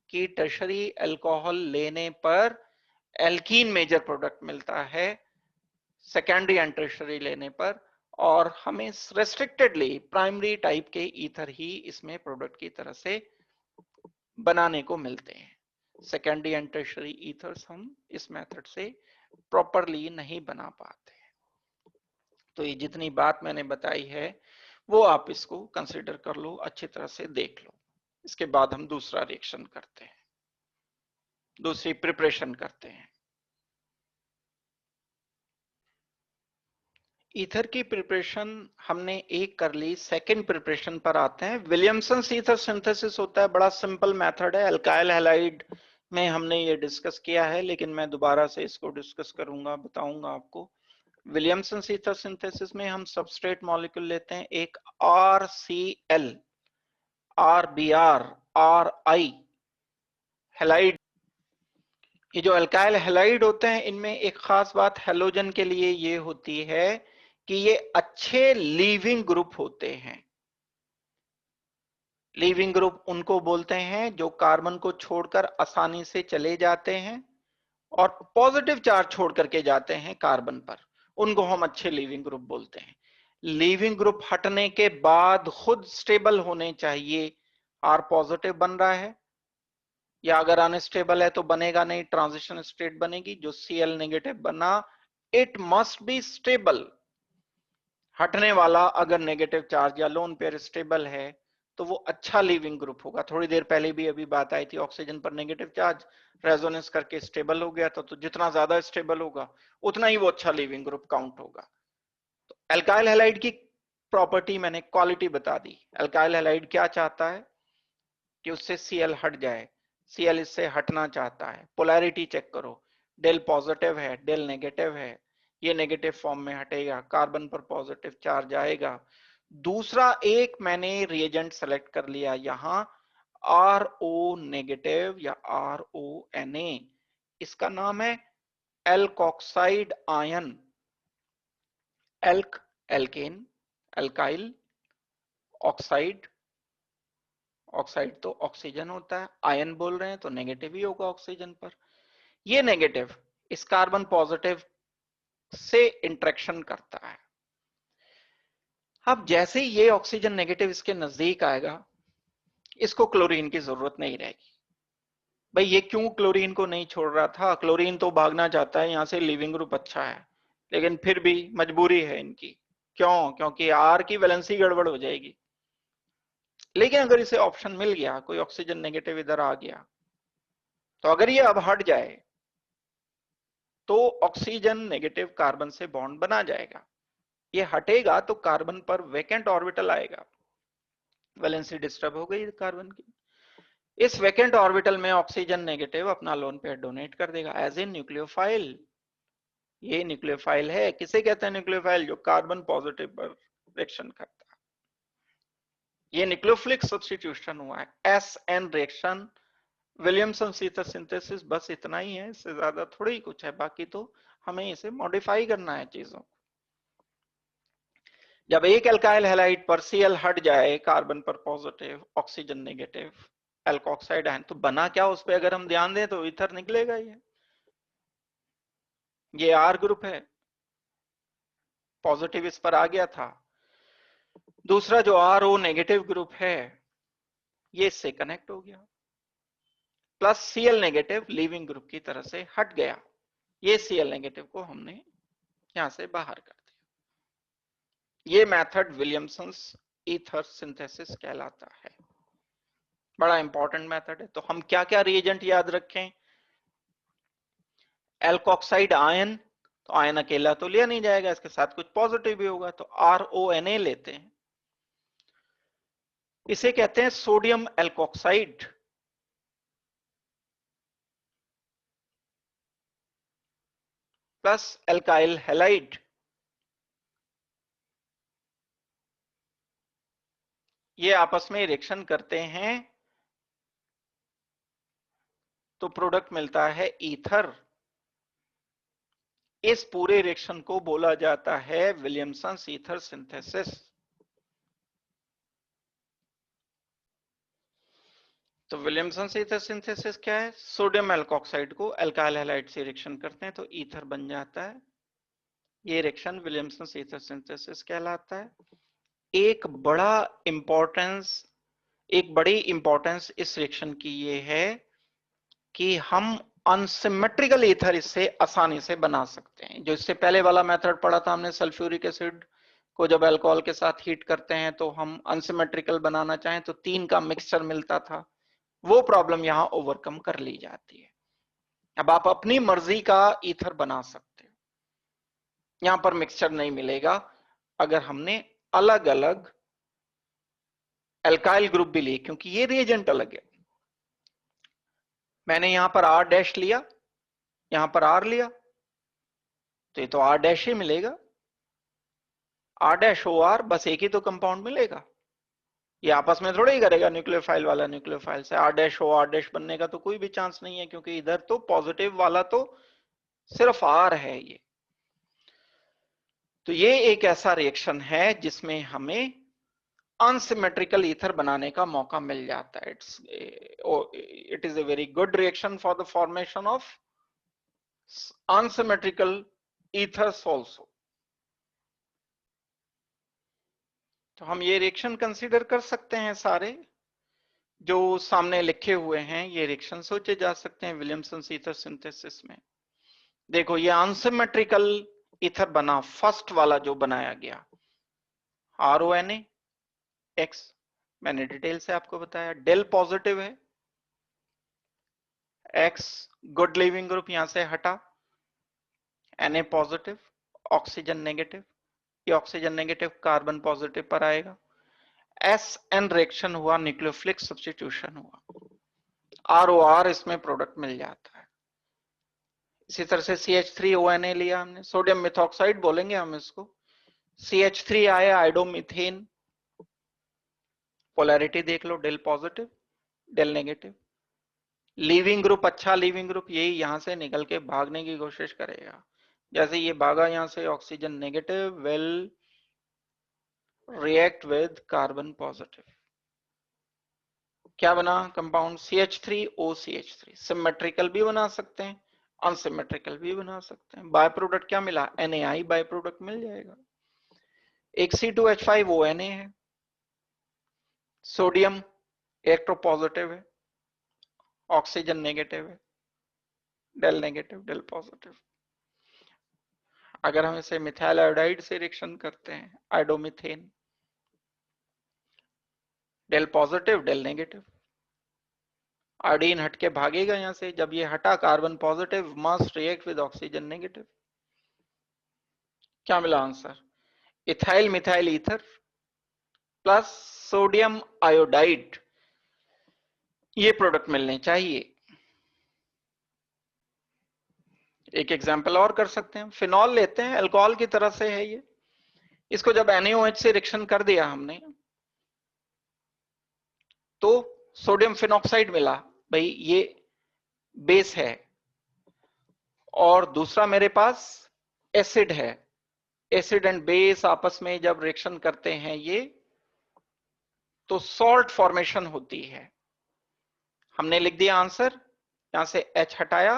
कि टर्शरी अल्कोहल लेने पर एल्कीन मेजर प्रोडक्ट मिलता है, सेकेंडरी एंड टर्शरी लेने पर, और हमें रेस्ट्रिक्टेडली प्राइमरी टाइप के ईथर ही इसमें प्रोडक्ट की तरह से बनाने को मिलते हैं। सेकेंडरी एंड टर्शरी ईथर्स हम इस मेथड से प्रॉपरली नहीं बना पाते। तो ये जितनी बात मैंने बताई है वो आप इसको कंसीडर कर लो, अच्छी तरह से देख लो। इसके बाद हम दूसरा रिएक्शन करते हैं, दूसरी प्रिपरेशन करते हैं। ईथर की प्रिपरेशन हमने एक कर ली, सेकंड प्रिपरेशन पर आते हैं। विलियमसन ईथर सिंथेसिस होता है, बड़ा सिंपल मेथड है, अल्काइल हैलाइड में हमने ये डिस्कस किया है, लेकिन मैं दोबारा से इसको डिस्कस करूंगा, बताऊंगा आपको। विलियमसन ईथर सिंथेसिस में हम सबस्ट्रेट मॉलिक्यूल लेते हैं, एक RCl, RBr, RI हैलाइड। ये जो अल्काइल हैलाइड होते हैं, इनमें एक खास बात हैलोजन के लिए ये होती है कि ये अच्छे लीविंग ग्रुप होते हैं। लीविंग ग्रुप उनको बोलते हैं जो कार्बन को छोड़कर आसानी से चले जाते हैं और पॉजिटिव चार्ज छोड़ करके जाते हैं कार्बन पर, उनको हम अच्छे लीविंग ग्रुप बोलते हैं। लीविंग ग्रुप हटने के बाद खुद स्टेबल होने चाहिए। R पॉजिटिव बन रहा है, या अगर अनस्टेबल है तो बनेगा नहीं, ट्रांजिशन स्टेट बनेगी। जो Cl नेगेटिव बना, इट मस्ट बी स्टेबल। हटने वाला अगर नेगेटिव चार्ज या लोन पेयर स्टेबल है तो वो अच्छा लीविंग ग्रुप होगा। थोड़ी देर पहले भी अभी बात आई थी, ऑक्सीजन पर नेगेटिव चार्ज रेजोनेंस करके स्टेबल हो गया था, तो जितना ज्यादा स्टेबल होगा उतना ही वो अच्छा लीविंग ग्रुप काउंट होगा। तो अल्काइल हैलाइड की प्रॉपर्टी मैंने क्वालिटी बता दी। अल्काइल हैलाइड क्या चाहता है कि उससे Cl हट जाए, Cl इससे हटना चाहता है। पोलैरिटी चेक करो, डेल पॉजिटिव है, डेल नेगेटिव है, ये नेगेटिव फॉर्म में हटेगा, कार्बन पर पॉजिटिव चार्ज आएगा। दूसरा एक मैंने रिएजेंट सेलेक्ट कर लिया यहां, RO नेगेटिव या RONA, इसका नाम है alkoxide ion. Alk alkane, alkyl, oxide, oxide तो ऑक्सीजन होता है, आयन बोल रहे हैं तो नेगेटिव ही होगा ऑक्सीजन पर। ये नेगेटिव इस कार्बन पॉजिटिव से इंटरेक्शन करता है। अब जैसे ही ये ऑक्सीजन नेगेटिव इसके नजदीक आएगा, इसको क्लोरीन की जरूरत नहीं रहेगी। भाई ये क्यों क्लोरीन को नहीं छोड़ रहा था? क्लोरीन तो भागना चाहता है यहां से, लिविंग ग्रुप अच्छा है, लेकिन फिर भी मजबूरी है इनकी। क्यों? क्योंकि R की वैलेंसी गड़बड़ हो जाएगी। लेकिन अगर इसे ऑप्शन मिल गया, कोई ऑक्सीजन नेगेटिव इधर आ गया, तो अगर ये अब हट जाए तो ऑक्सीजन नेगेटिव कार्बन से बॉन्ड बना जाएगा। ये हटेगा तो कार्बन पर वैकेंट ऑर्बिटल आएगा, वैलेंसी डिस्टर्ब हो गई कार्बन की। इस वैकेंट ऑर्बिटल में ऑक्सीजन नेगेटिव अपना लोन पेयर डोनेट कर देगा एज ए न्यूक्लियोफाइल। ये न्यूक्लियोफाइल है। किसे कहते हैं न्यूक्लियोफाइल? जो कार्बन पॉजिटिव पर रिएक्शन करता है। ये न्यूक्लियोफिलिक सब्स्टिट्यूशन हुआ है, SN reaction, Williamson ether synthesis. बस इतना ही है, इससे ज्यादा थोड़ी ही कुछ है। बाकी तो हमें इसे मॉडिफाई करना है चीजों। जब एक एल्काइल हैलाइड पर Cl हट जाए, कार्बन पर positive, oxygen negative, alkoxide ion, तो बना क्या उस पर अगर हम ध्यान दें तो ईथर निकलेगा। ये R ग्रुप है, पॉजिटिव इस पर आ गया था। दूसरा जो RO नेगेटिव ग्रुप है, ये इससे कनेक्ट हो गया, plus Cl negative leaving group की तरह से हट गया। ये Cl नेगेटिव को हमने यहां से बाहर कर दिया। ये मेथड विलियमसन्स ईथर सिंथेसिस कहलाता है। बड़ा इंपॉर्टेंट मेथड है। तो हम क्या क्या रिएजेंट याद रखें? एल्कोक्साइड आयन, तो आयन अकेला तो लिया नहीं जाएगा, इसके साथ कुछ पॉजिटिव भी होगा, तो RONA लेते हैं। इसे कहते हैं sodium alkoxide. Plus alkyl halide, ये आपस में रिएक्शन करते हैं तो प्रोडक्ट मिलता है ईथर। इस पूरे रिएक्शन को बोला जाता है विलियमसन ईथर सिंथेसिस। तो विलियमसन ईथर सिंथेसिस क्या है? सोडियम एल्कोक्साइड को अल्काइल हैलाइड से रिएक्शन करते हैं तो ईथर बन जाता है। ये रिएक्शन विलियमसन ईथर सिंथेसिस कहलाता है। एक बड़ी इंपॉर्टेंस इस रिएक्शन की ये है कि हम अनसिमेट्रिकल ईथर इससे आसानी से बना सकते हैं। जो इससे पहले वाला मेथड पढ़ा था हमने, सल्फ्यूरिक एसिड को जब अल्कोहल के साथ हीट करते हैं तो हम अनसिमेट्रिकल बनाना चाहें तो 3 का मिक्सचर मिलता था, वो प्रॉब्लम यहां ओवरकम कर ली जाती है। अब आप अपनी मर्जी का ईथर बना सकते हो, यहां पर मिक्सचर नहीं मिलेगा। अगर हमने अलग अलग एल्काइल ग्रुप भी लिए, क्योंकि ये रिएजेंट अलग है, मैंने यहां पर R डैश लिया, यहां पर R लिया, तो ये तो R डैश ही मिलेगा। R डैश ओ R, बस एक ही तो कंपाउंड मिलेगा, ये आपस में थोड़ा ही करेगा न्यूक्लियोफाइल वाला न्यूक्लियोफाइल से। R dash O R dash बनने का तो कोई भी चांस नहीं है, क्योंकि इधर तो पॉजिटिव वाला तो सिर्फ R है ये। तो ये एक ऐसा रिएक्शन है जिसमें हमें अनसिमेट्रिकल ईथर बनाने का मौका मिल जाता है। It is a very good reaction for the formation of unsymmetrical ethers also. तो हम ये रिएक्शन कंसीडर कर सकते हैं, सारे जो सामने लिखे हुए हैं ये रिएक्शन सोचे जा सकते हैं विलियमसन ईथर सिंथेसिस में। देखो ये अनसिमेट्रिकल ईथर बना, फर्स्ट वाला जो बनाया गया RONA-X, मैंने डिटेल से आपको बताया। डेल पॉजिटिव है, X गुड लीविंग ग्रुप यहां से हटा, Na पॉजिटिव, ऑक्सीजन नेगेटिव, ये ऑक्सीजन नेगेटिव कार्बन पॉजिटिव पर आएगा। SN रिएक्शन हुआ, न्यूक्लियोफिलिक सब्स्टिट्यूशन हुआ, ROR इसमें प्रोडक्ट मिल जाता है। इसी तरह से CH3ONA लिया हमने, सोडियम मिथॉक्साइड बोलेंगे हम इसको। CH3 आया, आइडोमीथेन, पोलैरिटी देख लो, del positive del negative. Leaving group, अच्छा लीविंग ग्रुप, यही यहां से निकल के भागने की कोशिश करेगा। जैसे ये भागा यहां से, oxygen negative will react with carbon positive, क्या बना कंपाउंड CH3OCH3। सिमेट्रिकल भी बना सकते हैं, अनसिमेट्रिकल भी बना सकते हैं। बाय प्रोडक्ट क्या मिला? NaI बाय प्रोडक्ट मिल जाएगा। एक C2H5ONA है, सोडियम इलेक्ट्रोपॉजिटिव है, ऑक्सीजन नेगेटिव है, डेल नेगेटिव डेल पॉजिटिव। अगर हम इसे मिथाइल आयोडाइड से रिएक्शन करते हैं, iodomethane, del positive del negative, iodine हटके भागेगा यहां से, जब ये हटा carbon positive must react with oxygen negative. क्या मिला answer? Ethyl methyl ether plus sodium iodide, ये प्रोडक्ट मिलने चाहिए। एक एग्जांपल और कर सकते हैं, फिनॉल लेते हैं, अल्कोहल की तरह से है ये। इसको जब NaOH से रिएक्शन कर दिया हमने तो सोडियम फिनॉक्साइड मिला, भाई ये बेस है, और दूसरा मेरे पास एसिड है। एसिड एंड बेस आपस में जब रिएक्शन करते हैं ये, तो सॉल्ट फॉर्मेशन होती है। हमने लिख दिया आंसर, यहां से H हटाया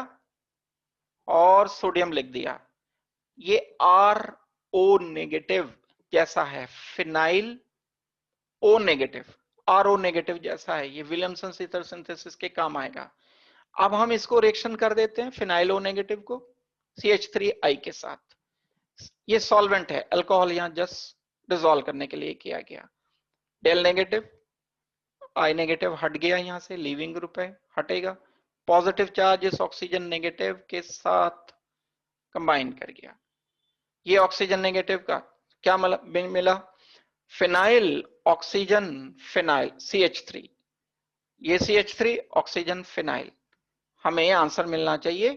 और सोडियम लिख दिया। ये RO नेगेटिव जैसा है, phenyl O negative, RO negative जैसा है, ये विलियमसन ईथर सिंथेसिस के काम आएगा। अब हम इसको रिएक्शन कर देते हैं फिनाइल O नेगेटिव को CH3I के साथ। ये सॉल्वेंट है, अल्कोहल यहां जस्ट डिसॉल्व करने के लिए किया गया। डेल नेगेटिव, I नेगेटिव हट गया यहां से, लीविंग ग्रुप है, हटेगा। पॉजिटिव चार्ज इस ऑक्सीजन नेगेटिव के साथ कंबाइन कर गया। ये ऑक्सीजन नेगेटिव का क्या मिला? फिनाइल ऑक्सीजन फिनाइल CH3, ये CH3 ऑक्सीजन फिनाइल। हमें आंसर मिलना चाहिए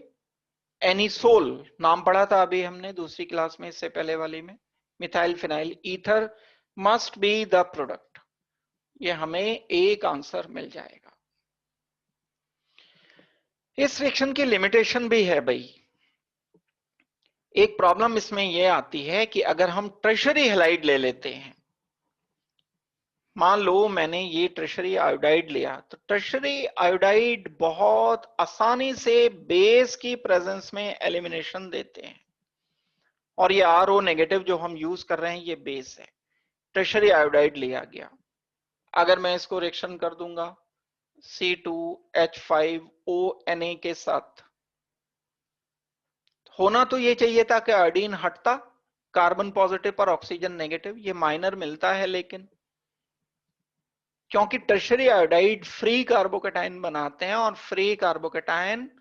एनिसोल नाम पढ़ा था अभी हमने दूसरी क्लास में, इससे पहले वाली में, methyl phenyl ether must be the product. ये हमें एक आंसर मिल जाएगा। इस रिएक्शन की लिमिटेशन भी है भाई। एक प्रॉब्लम इसमें यह आती है कि अगर हम टर्शरी हैलाइड ले लेते हैं, मान लो मैंने ये टर्शरी आयोडाइड लिया, तो टर्शरी आयोडाइड बहुत आसानी से बेस की प्रेजेंस में एलिमिनेशन देते हैं, और ये RO नेगेटिव जो हम यूज कर रहे हैं ये बेस है, टर्शरी आयोडाइड लिया गया। अगर मैं इसको रिएक्शन कर दूंगा C2H5ONA के साथ, होना तो ये चाहिए था कि आयोडीन हटता, कार्बन पॉजिटिव पर ऑक्सीजन नेगेटिव, ये माइनर मिलता है, लेकिन क्योंकि टर्शरी आयोडाइड फ्री कार्बोकेटाइन बनाते हैं, और फ्री कार्बोकेटाइन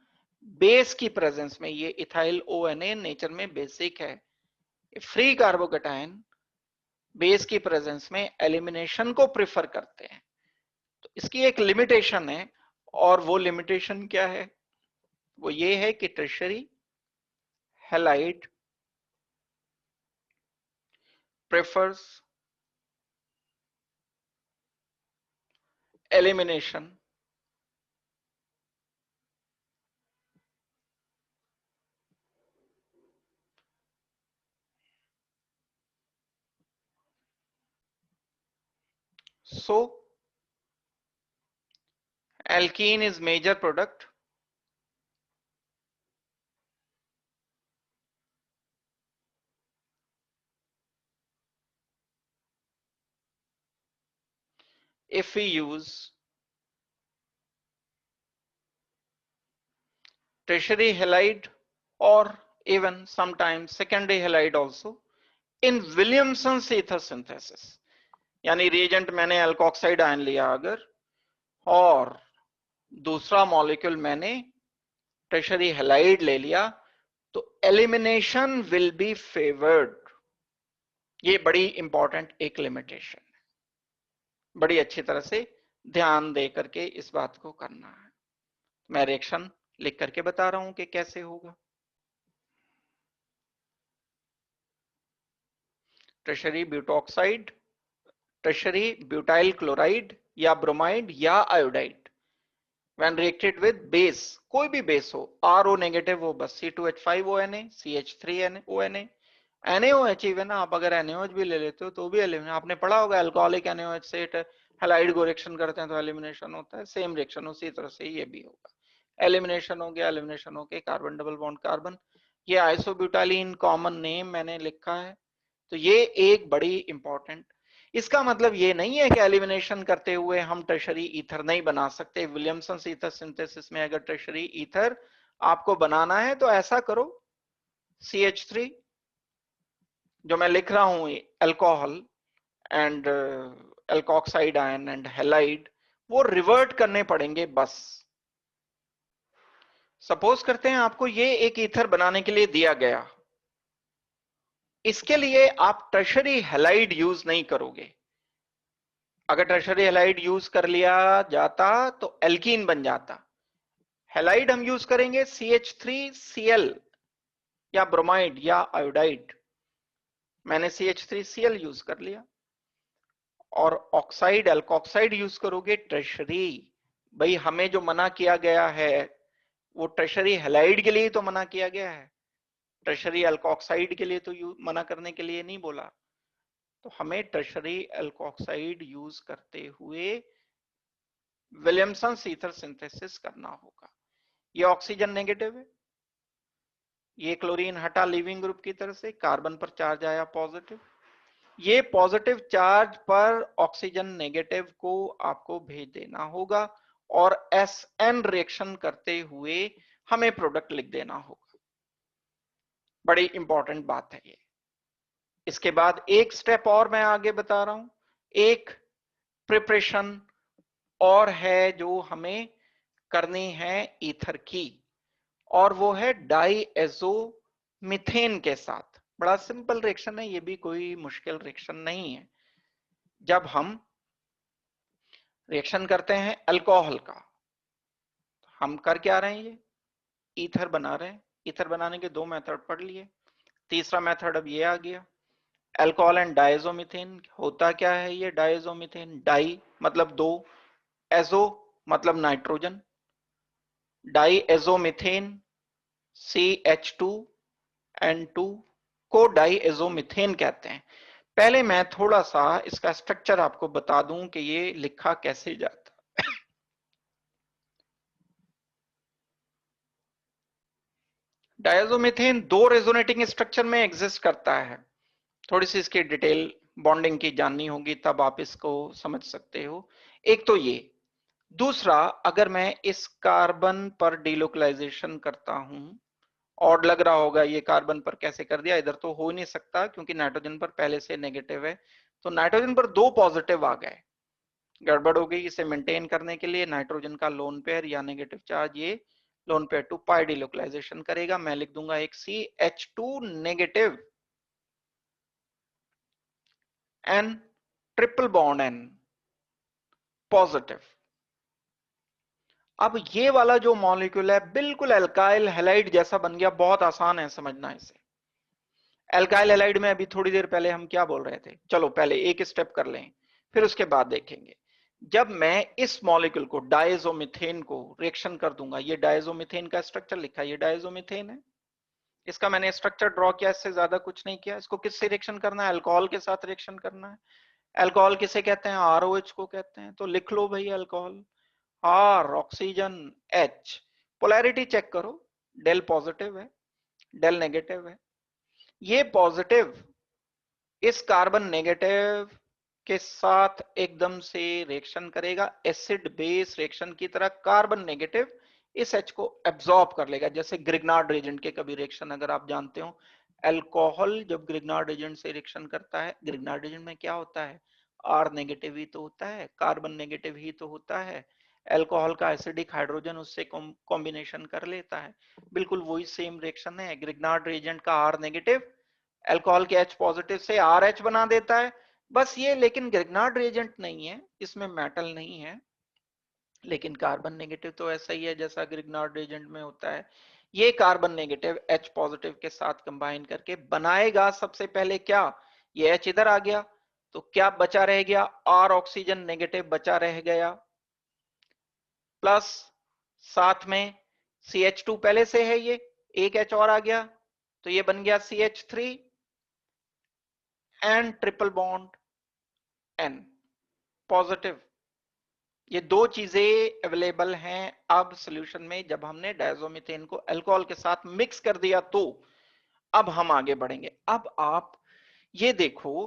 बेस की प्रेजेंस में, ये इथाइल ONA नेचर में बेसिक है, फ्री कार्बोकेटाइन बेस की प्रेजेंस में एलिमिनेशन को प्रिफर करते हैं। तो इसकी एक लिमिटेशन है, और वो लिमिटेशन क्या है? वो ये है कि tertiary halide prefers elimination so alkene is major product, if we use tertiary halide or even sometimes secondary halide also in Williamson's ether synthesis, यानी रिएजेंट मैंने अल्कोक्साइड आयन लिया अगर, और दूसरा मॉलिक्यूल मैंने टर्शरी हैलाइड ले लिया, तो एलिमिनेशन विल बी फेवर्ड। ये बड़ी इंपॉर्टेंट एक लिमिटेशन है, बड़ी अच्छी तरह से ध्यान दे करके इस बात को करना है। मैं रिएक्शन लिख करके बता रहा हूं कि कैसे होगा। Tertiary butoxide, tertiary butyl chloride या ब्रोमाइड या iodide, when reacted with base, कोई भी बेस हो, RO नेगेटिव हो बस, C2H5ONA, CH3ONA, NaOH इवन, आप अगर NaOH भी ले लेते हो तो भी एलिमिनेशन, आपने पढ़ा होगा अल्कोहलिक NaOH से हैलाइड को रिएक्शन करते हैं तो एलिमिनेशन होता है, सेम रिएक्शन उसी तरह से ये भी होगा। एलिमिनेशन हो गया, एलिमिनेशन हो गया, कार्बन डबल बॉन्ड कार्बन, ये आइसोब्यूटाइलिन कॉमन नेम मैंने लिखा है। तो ये एक बड़ी इंपॉर्टेंट, इसका मतलब ये नहीं है कि एलिमिनेशन करते हुए हम टर्शरी ईथर नहीं बना सकते। विलियमसन ईथर सिंथेसिस में अगर टर्शरी ईथर आपको बनाना है तो ऐसा करो, CH3 जो मैं लिख रहा हूं alcohol and alkoxide ion and halide, वो रिवर्ट करने पड़ेंगे बस। सपोज करते हैं आपको ये एक ईथर बनाने के लिए दिया गया, इसके लिए आप टर्शरी हैलाइड यूज नहीं करोगे। अगर टर्शरी हैलाइड यूज कर लिया जाता तो एल्कीन बन जाता। हैलाइड हम यूज करेंगे CH3Cl या ब्रोमाइड या आयोडाइड, मैंने CH3Cl यूज कर लिया, और ऑक्साइड अल्कोक्साइड यूज करोगे टर्शरी। भाई हमें जो मना किया गया है वो टर्शरी हैलाइड के लिए तो मना किया गया है, टर्शरी अल्कोक्साइड के लिए तो मना करने के लिए नहीं बोला। तो हमें टर्शरी अल्कोक्साइड यूज करते हुए विलियमसन ईथर सिंथेसिस करना होगा। ये ऑक्सीजन नेगेटिव है, ये क्लोरीन हटा लीविंग ग्रुप की तरफ से, कार्बन पर चार्ज आया पॉजिटिव, ये पॉजिटिव चार्ज पर ऑक्सीजन नेगेटिव को आपको भेज देना होगा, और SN रिएक्शन करते हुए हमें प्रोडक्ट लिख देना होगा। बड़ी इंपॉर्टेंट बात है ये। इसके बाद एक स्टेप और मैं आगे बता रहा हूं, एक प्रिपरेशन और है जो हमें करनी है ईथर की, और वो है डाईएजो मीथेन के साथ। बड़ा सिंपल रिएक्शन है, ये भी कोई मुश्किल रिएक्शन नहीं है। जब हम रिएक्शन करते हैं अल्कोहल का, हम कर क्या रहे हैं, ये ईथर बना रहे हैं। ईथर बनाने के दो मेथड पढ़ लिए। तीसरा मेथड अब ये आ गया, अल्कोहल एंड डाइजोमीथेन। होता क्या है ये डाइजोमीथेन? डाई मतलब दो, एजो मतलब नाइट्रोजन, डाई एजोमीथेन CH2N2 को डाई एजोमीथेन कहते हैं। पहले मैं थोड़ा सा इसका स्ट्रक्चर आपको बता दूं कि ये लिखा कैसे जाता है। डायजोमीथेन दो रेजोनेटिंग स्ट्रक्चर में एग्जिस्ट करता है। थोड़ी सी इसकी डिटेल बॉन्डिंग की जाननी होगी तब आप इसको समझ सकते हो। एक तो ये, दूसरा अगर मैं इस कार्बन पर डिलोकलाइजेशन करता हूं, और लग रहा होगा ये कार्बन पर कैसे कर दिया, इधर तो हो नहीं सकता क्योंकि नाइट्रोजन पर पहले से नेगेटिव है, तो नाइट्रोजन पर दो पॉजिटिव आ गए, गड़बड़ हो गई। इसे मेंटेन करने के लिए नाइट्रोजन का लोन पेयर या नेगेटिव चार्ज ये lone pair to pi delocalisation करेगा। मैं लिख दूंगा एक CH2 negative N triple bond N positive. अब ये वाला जो मॉलिक्यूल है बिल्कुल एल्काइल हैलाइड जैसा बन गया, बहुत आसान है समझना इसे। एल्काइल हैलाइड में अभी थोड़ी देर पहले हम क्या बोल रहे थे, चलो पहले एक स्टेप कर लें फिर उसके बाद देखेंगे। जब मैं इस मॉलिक्यूल को डायजोमीथेन को रिएक्शन कर दूंगा, ये डायजोमीथेन का स्ट्रक्चर लिखा है, ये डायजोमीथेन है, इसका मैंने स्ट्रक्चर ड्रॉ किया, इससे ज्यादा कुछ नहीं किया। इसको किससे रिएक्शन करना है? अल्कोहल के साथ रिएक्शन करना है। अल्कोहल किसे कहते हैं? ROH को कहते हैं। तो लिख लो भाई alcohol, R oxygen H, polarity check करो, डेल पॉजिटिव है, डेल नेगेटिव है। ये पॉजिटिव इस कार्बन नेगेटिव के साथ एकदम से रिएक्शन करेगा, एसिड बेस रिएक्शन की तरह। कार्बन नेगेटिव इस H को एब्सॉर्ब कर लेगा, जैसे ग्रिग्नार्ड रेजेंट के कभी रिएक्शन अगर आप जानते हो। अल्कोहल जब ग्रिग्नार्ड रेजेंट से रिएक्शन करता है, ग्रिग्नार्ड रेजेंट में क्या होता है? R नेगेटिव ही तो होता है, कार्बन नेगेटिव ही तो होता है। अल्कोहल का एसिडिक हाइड्रोजन उससे कॉम्बिनेशन कर लेता है। बिल्कुल वही सेम रिएक्शन है, ग्रिग्नार्ड रेजेंट का R नेगेटिव अल्कोहल के H पॉजिटिव से RH बना देता है, बस ये। लेकिन ग्रिग्नार्ड रिएजेंट नहीं है, इसमें मेटल नहीं है, लेकिन कार्बन नेगेटिव तो ऐसा ही है जैसा ग्रिग्नार्ड रिएजेंट में होता है। ये कार्बन नेगेटिव H पॉजिटिव के साथ कंबाइन करके बनाएगा सबसे पहले क्या, ये H इधर आ गया तो क्या बचा रह गया? R ऑक्सीजन नेगेटिव बचा रह गया, प्लस साथ में CH2 पहले से है, ये एक H और आ गया तो ये बन गया CH3 and triple bond N positive. ये दो चीजें अवेलेबल हैं अब सॉल्यूशन में। जब हमने डायजोमीथेन को अल्कोहल के साथ मिक्स कर दिया तो अब हम आगे बढ़ेंगे। अब आप ये देखो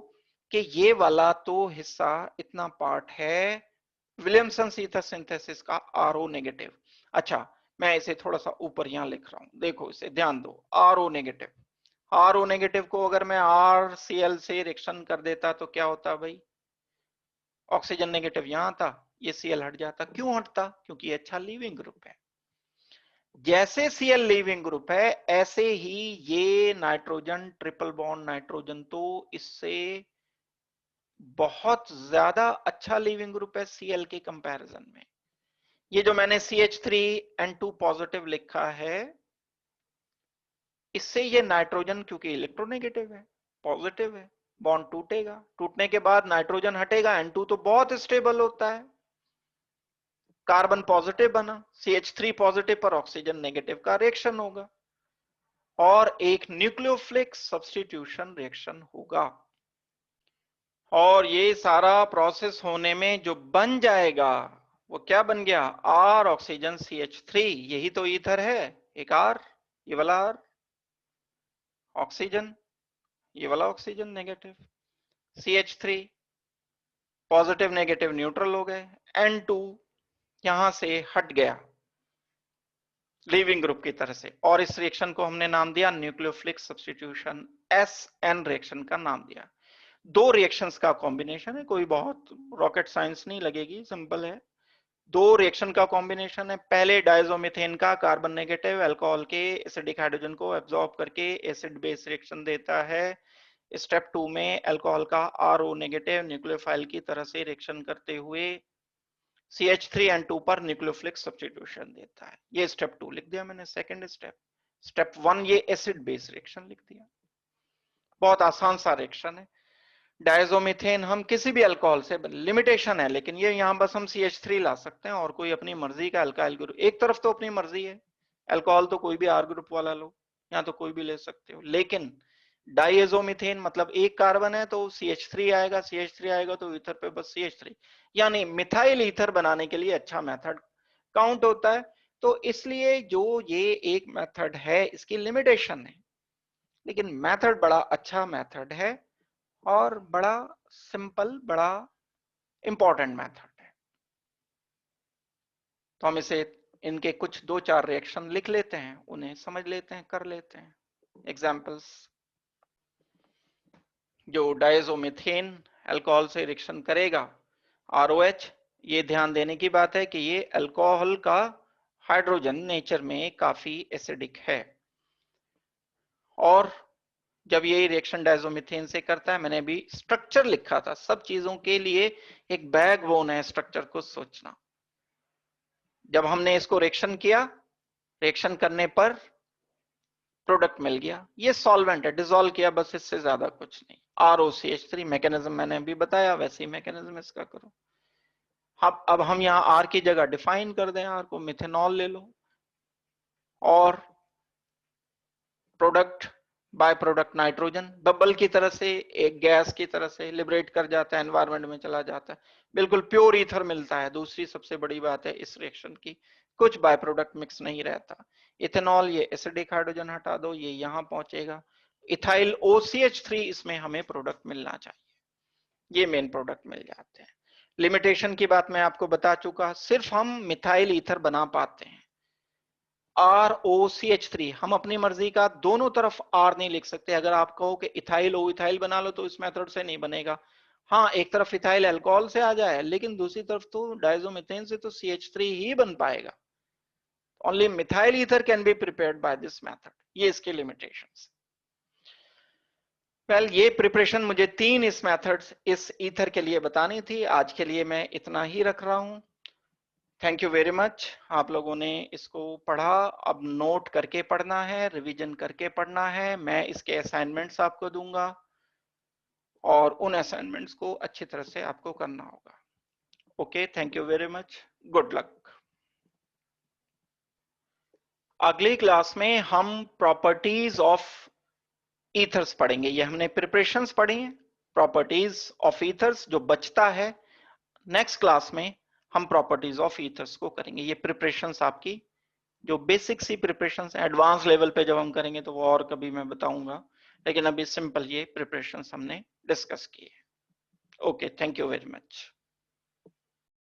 कि ये वाला तो हिस्सा इतना पार्ट है विलियमसन ईथर सिंथेसिस का RO नेगेटिव। अच्छा मैं इसे थोड़ा सा ऊपर यहां लिख रहा हूं, देखो इसे ध्यान दो। RO नेगेटिव, RO नेगेटिव को अगर मैं RCl से रिएक्शन कर देता तो क्या होता भाई? ऑक्सीजन नेगेटिव यहां था, ये Cl हट जाता। क्यों हटता? क्योंकि ये अच्छा लीविंग ग्रुप है। जैसे Cl लीविंग ग्रुप है ऐसे ही ये नाइट्रोजन ट्रिपल बॉन्ड नाइट्रोजन तो इससे बहुत ज्यादा अच्छा लीविंग ग्रुप है Cl के कंपैरिजन में। ये जो मैंने CH3N2 पॉजिटिव लिखा है, इससे ये नाइट्रोजन क्योंकि इलेक्ट्रोनेगेटिव है, पॉजिटिव है, बॉन्ड टूटेगा, टूटने के बाद नाइट्रोजन हटेगा, N2 तो बहुत स्टेबल होता है, कार्बन पॉजिटिव बना, CH3 पॉजिटिव पर ऑक्सीजन नेगेटिव का रिएक्शन होगा और एक न्यूक्लियोफिलिक सब्स्टिट्यूशन रिएक्शन होगा। और ये सारा प्रोसेस होने में जो बन जाएगा वो क्या बन गया? R ऑक्सीजन CH3, यही तो ईथर है, एक R, ये वाला R ऑक्सीजन, ये वाला oxygen negative, CH3 positive negative neutral हो गए, N2 यहां से हट गया लीविंग ग्रुप की तरह से, और इस रिएक्शन को हमने नाम दिया न्यूक्लियोफिलिक सब्स्टिट्यूशन, SN रिएक्शन का नाम दिया। दो रिएक्शंस का कॉम्बिनेशन है, कोई बहुत रॉकेट साइंस नहीं लगेगी, सिंपल है। दो रिएक्शन का कॉम्बिनेशन है, पहले डायजोमीथेन का कार्बन नेगेटिव अल्कोहल के एसिडिक हाइड्रोजन को एब्सॉर्ब करके एसिड बेस रिएक्शन देता है। स्टेप 2 में अल्कोहल का RO नेगेटिव न्यूक्लियोफाइल की तरह से रिएक्शन करते हुए CH3N2 पर न्यूक्लियोफिलिक सब्स्टिट्यूशन देता है। ये स्टेप 2 लिख दिया मैंने। सेकंड स्टेप, स्टेप 1 ये एसिड बेस रिएक्शन लिख दिया, बहुत आसान सा रिएक्शन है। डायजोमीथेन हम किसी भी अल्कोहल से, लिमिटेशन है लेकिन ये यहाँ बस हम CH3 ला सकते हैं और कोई अपनी मर्जी का अल्काइल ग्रुप, एक तरफ तो अपनी मर्जी है, अल्कोहल तो कोई भी R ग्रुप वाला लो, यहाँ तो कोई भी ले सकते हो, लेकिन डाइएजोमीथेन मतलब एक कार्बन है तो CH3 आएगा, CH3 आएगा तो ईथर पे बस CH3, यानी मिथाइल ईथर बनाने के लिए अच्छा मेथड काउंट होता है। तो इसलिए जो ये एक मेथड है इसकी लिमिटेशन है, लेकिन मेथड बड़ा अच्छा मेथड है और बड़ा सिंपल, बड़ा इंपॉर्टेंट मेथड है। तो हम इसे, इनके कुछ 2-4 रिएक्शन लिख लेते हैं, उन्हें समझ लेते हैं, कर लेते हैं एग्जांपल्स। जो डायजोमीथेन अल्कोहल से रिएक्शन करेगा ROH, ये ध्यान देने की बात है कि ये अल्कोहल का हाइड्रोजन नेचर में काफी एसिडिक है, और जब ये रिएक्शन डायजोमीथेन से करता है, मैंने अभी स्ट्रक्चर लिखा था, सब चीजों के लिए एक बैकबोन है स्ट्रक्चर को सोचना। जब हमने इसको रिएक्शन किया, रिएक्शन करने पर प्रोडक्ट मिल गया, ये सॉल्वेंट है, डिसॉल्व किया बस, इससे ज्यादा कुछ नहीं। ROCH3 मैकेनिज्म मैंने अभी बताया, वैसे ही मैकेनिज्म इसका करो। अब हम यहाँ R की जगह डिफाइन कर दें, R को मिथेनॉल ले लो, और product by product nitrogen bubble की तरह से, एक गैस की तरह से लिबरेट कर जाता है, एनवायरनमेंट में चला जाता है, बिल्कुल प्योर ईथर मिलता है। दूसरी सबसे बड़ी बात है इस रिएक्शन की, कुछ बाय प्रोडक्ट मिक्स नहीं रहता। इथेनॉल, ये एसिडिक हाइड्रोजन हटा दो, ये यहां पहुंचेगा, इथाइल OCH3 इसमें हमें प्रोडक्ट मिलना चाहिए, ये मेन प्रोडक्ट मिल जाते हैं। लिमिटेशन की बात मैं आपको बता चुका, सिर्फ हम मिथाइल ईथर बना पाते हैं ROCH3, हम अपनी मर्जी का दोनों तरफ R नहीं लिख सकते। अगर आप कहो कि इथाइल O इथाइल बना लो तो इस मेथड से नहीं बनेगा। हाँ, एक तरफ इथाइल अल्कोहल से आ जाए, लेकिन दूसरी तरफ तो डायजोमीथेन से तो CH3 ही बन पाएगा। Only methyl ether can be prepared by this method, ये इसके लिमिटेशंस। वेल, ये प्रिपरेशन मुझे 3 इस मेथड्स इस ईथर के लिए बतानी थी। आज के लिए मैं इतना ही रख रहा हूं। Thank you very much. आप लोगों ने इसको पढ़ा, अब नोट करके पढ़ना है, रिवीजन करके पढ़ना है। मैं इसके असाइनमेंट्स आपको दूंगा और उन असाइनमेंट्स को अच्छी तरह से आपको करना होगा। Okay, thank you very much, good luck. अगली क्लास में हम प्रॉपर्टीज ऑफ ईथर्स पढ़ेंगे। ये हमने प्रिपरेशंस पढ़ी हैं, प्रॉपर्टीज ऑफ ईथर्स जो बचता है, नेक्स्ट क्लास में हम प्रॉपर्टीज ऑफ ईथर्स को करेंगे। ये प्रिपरेशंस आपकी जो बेसिक सी प्रिपरेशन है, एडवांस लेवल पे जब हम करेंगे तो वो और कभी मैं बताऊंगा, लेकिन अभी सिंपल ये प्रिपरेशन हमने डिस्कस की है। Okay, thank you very much.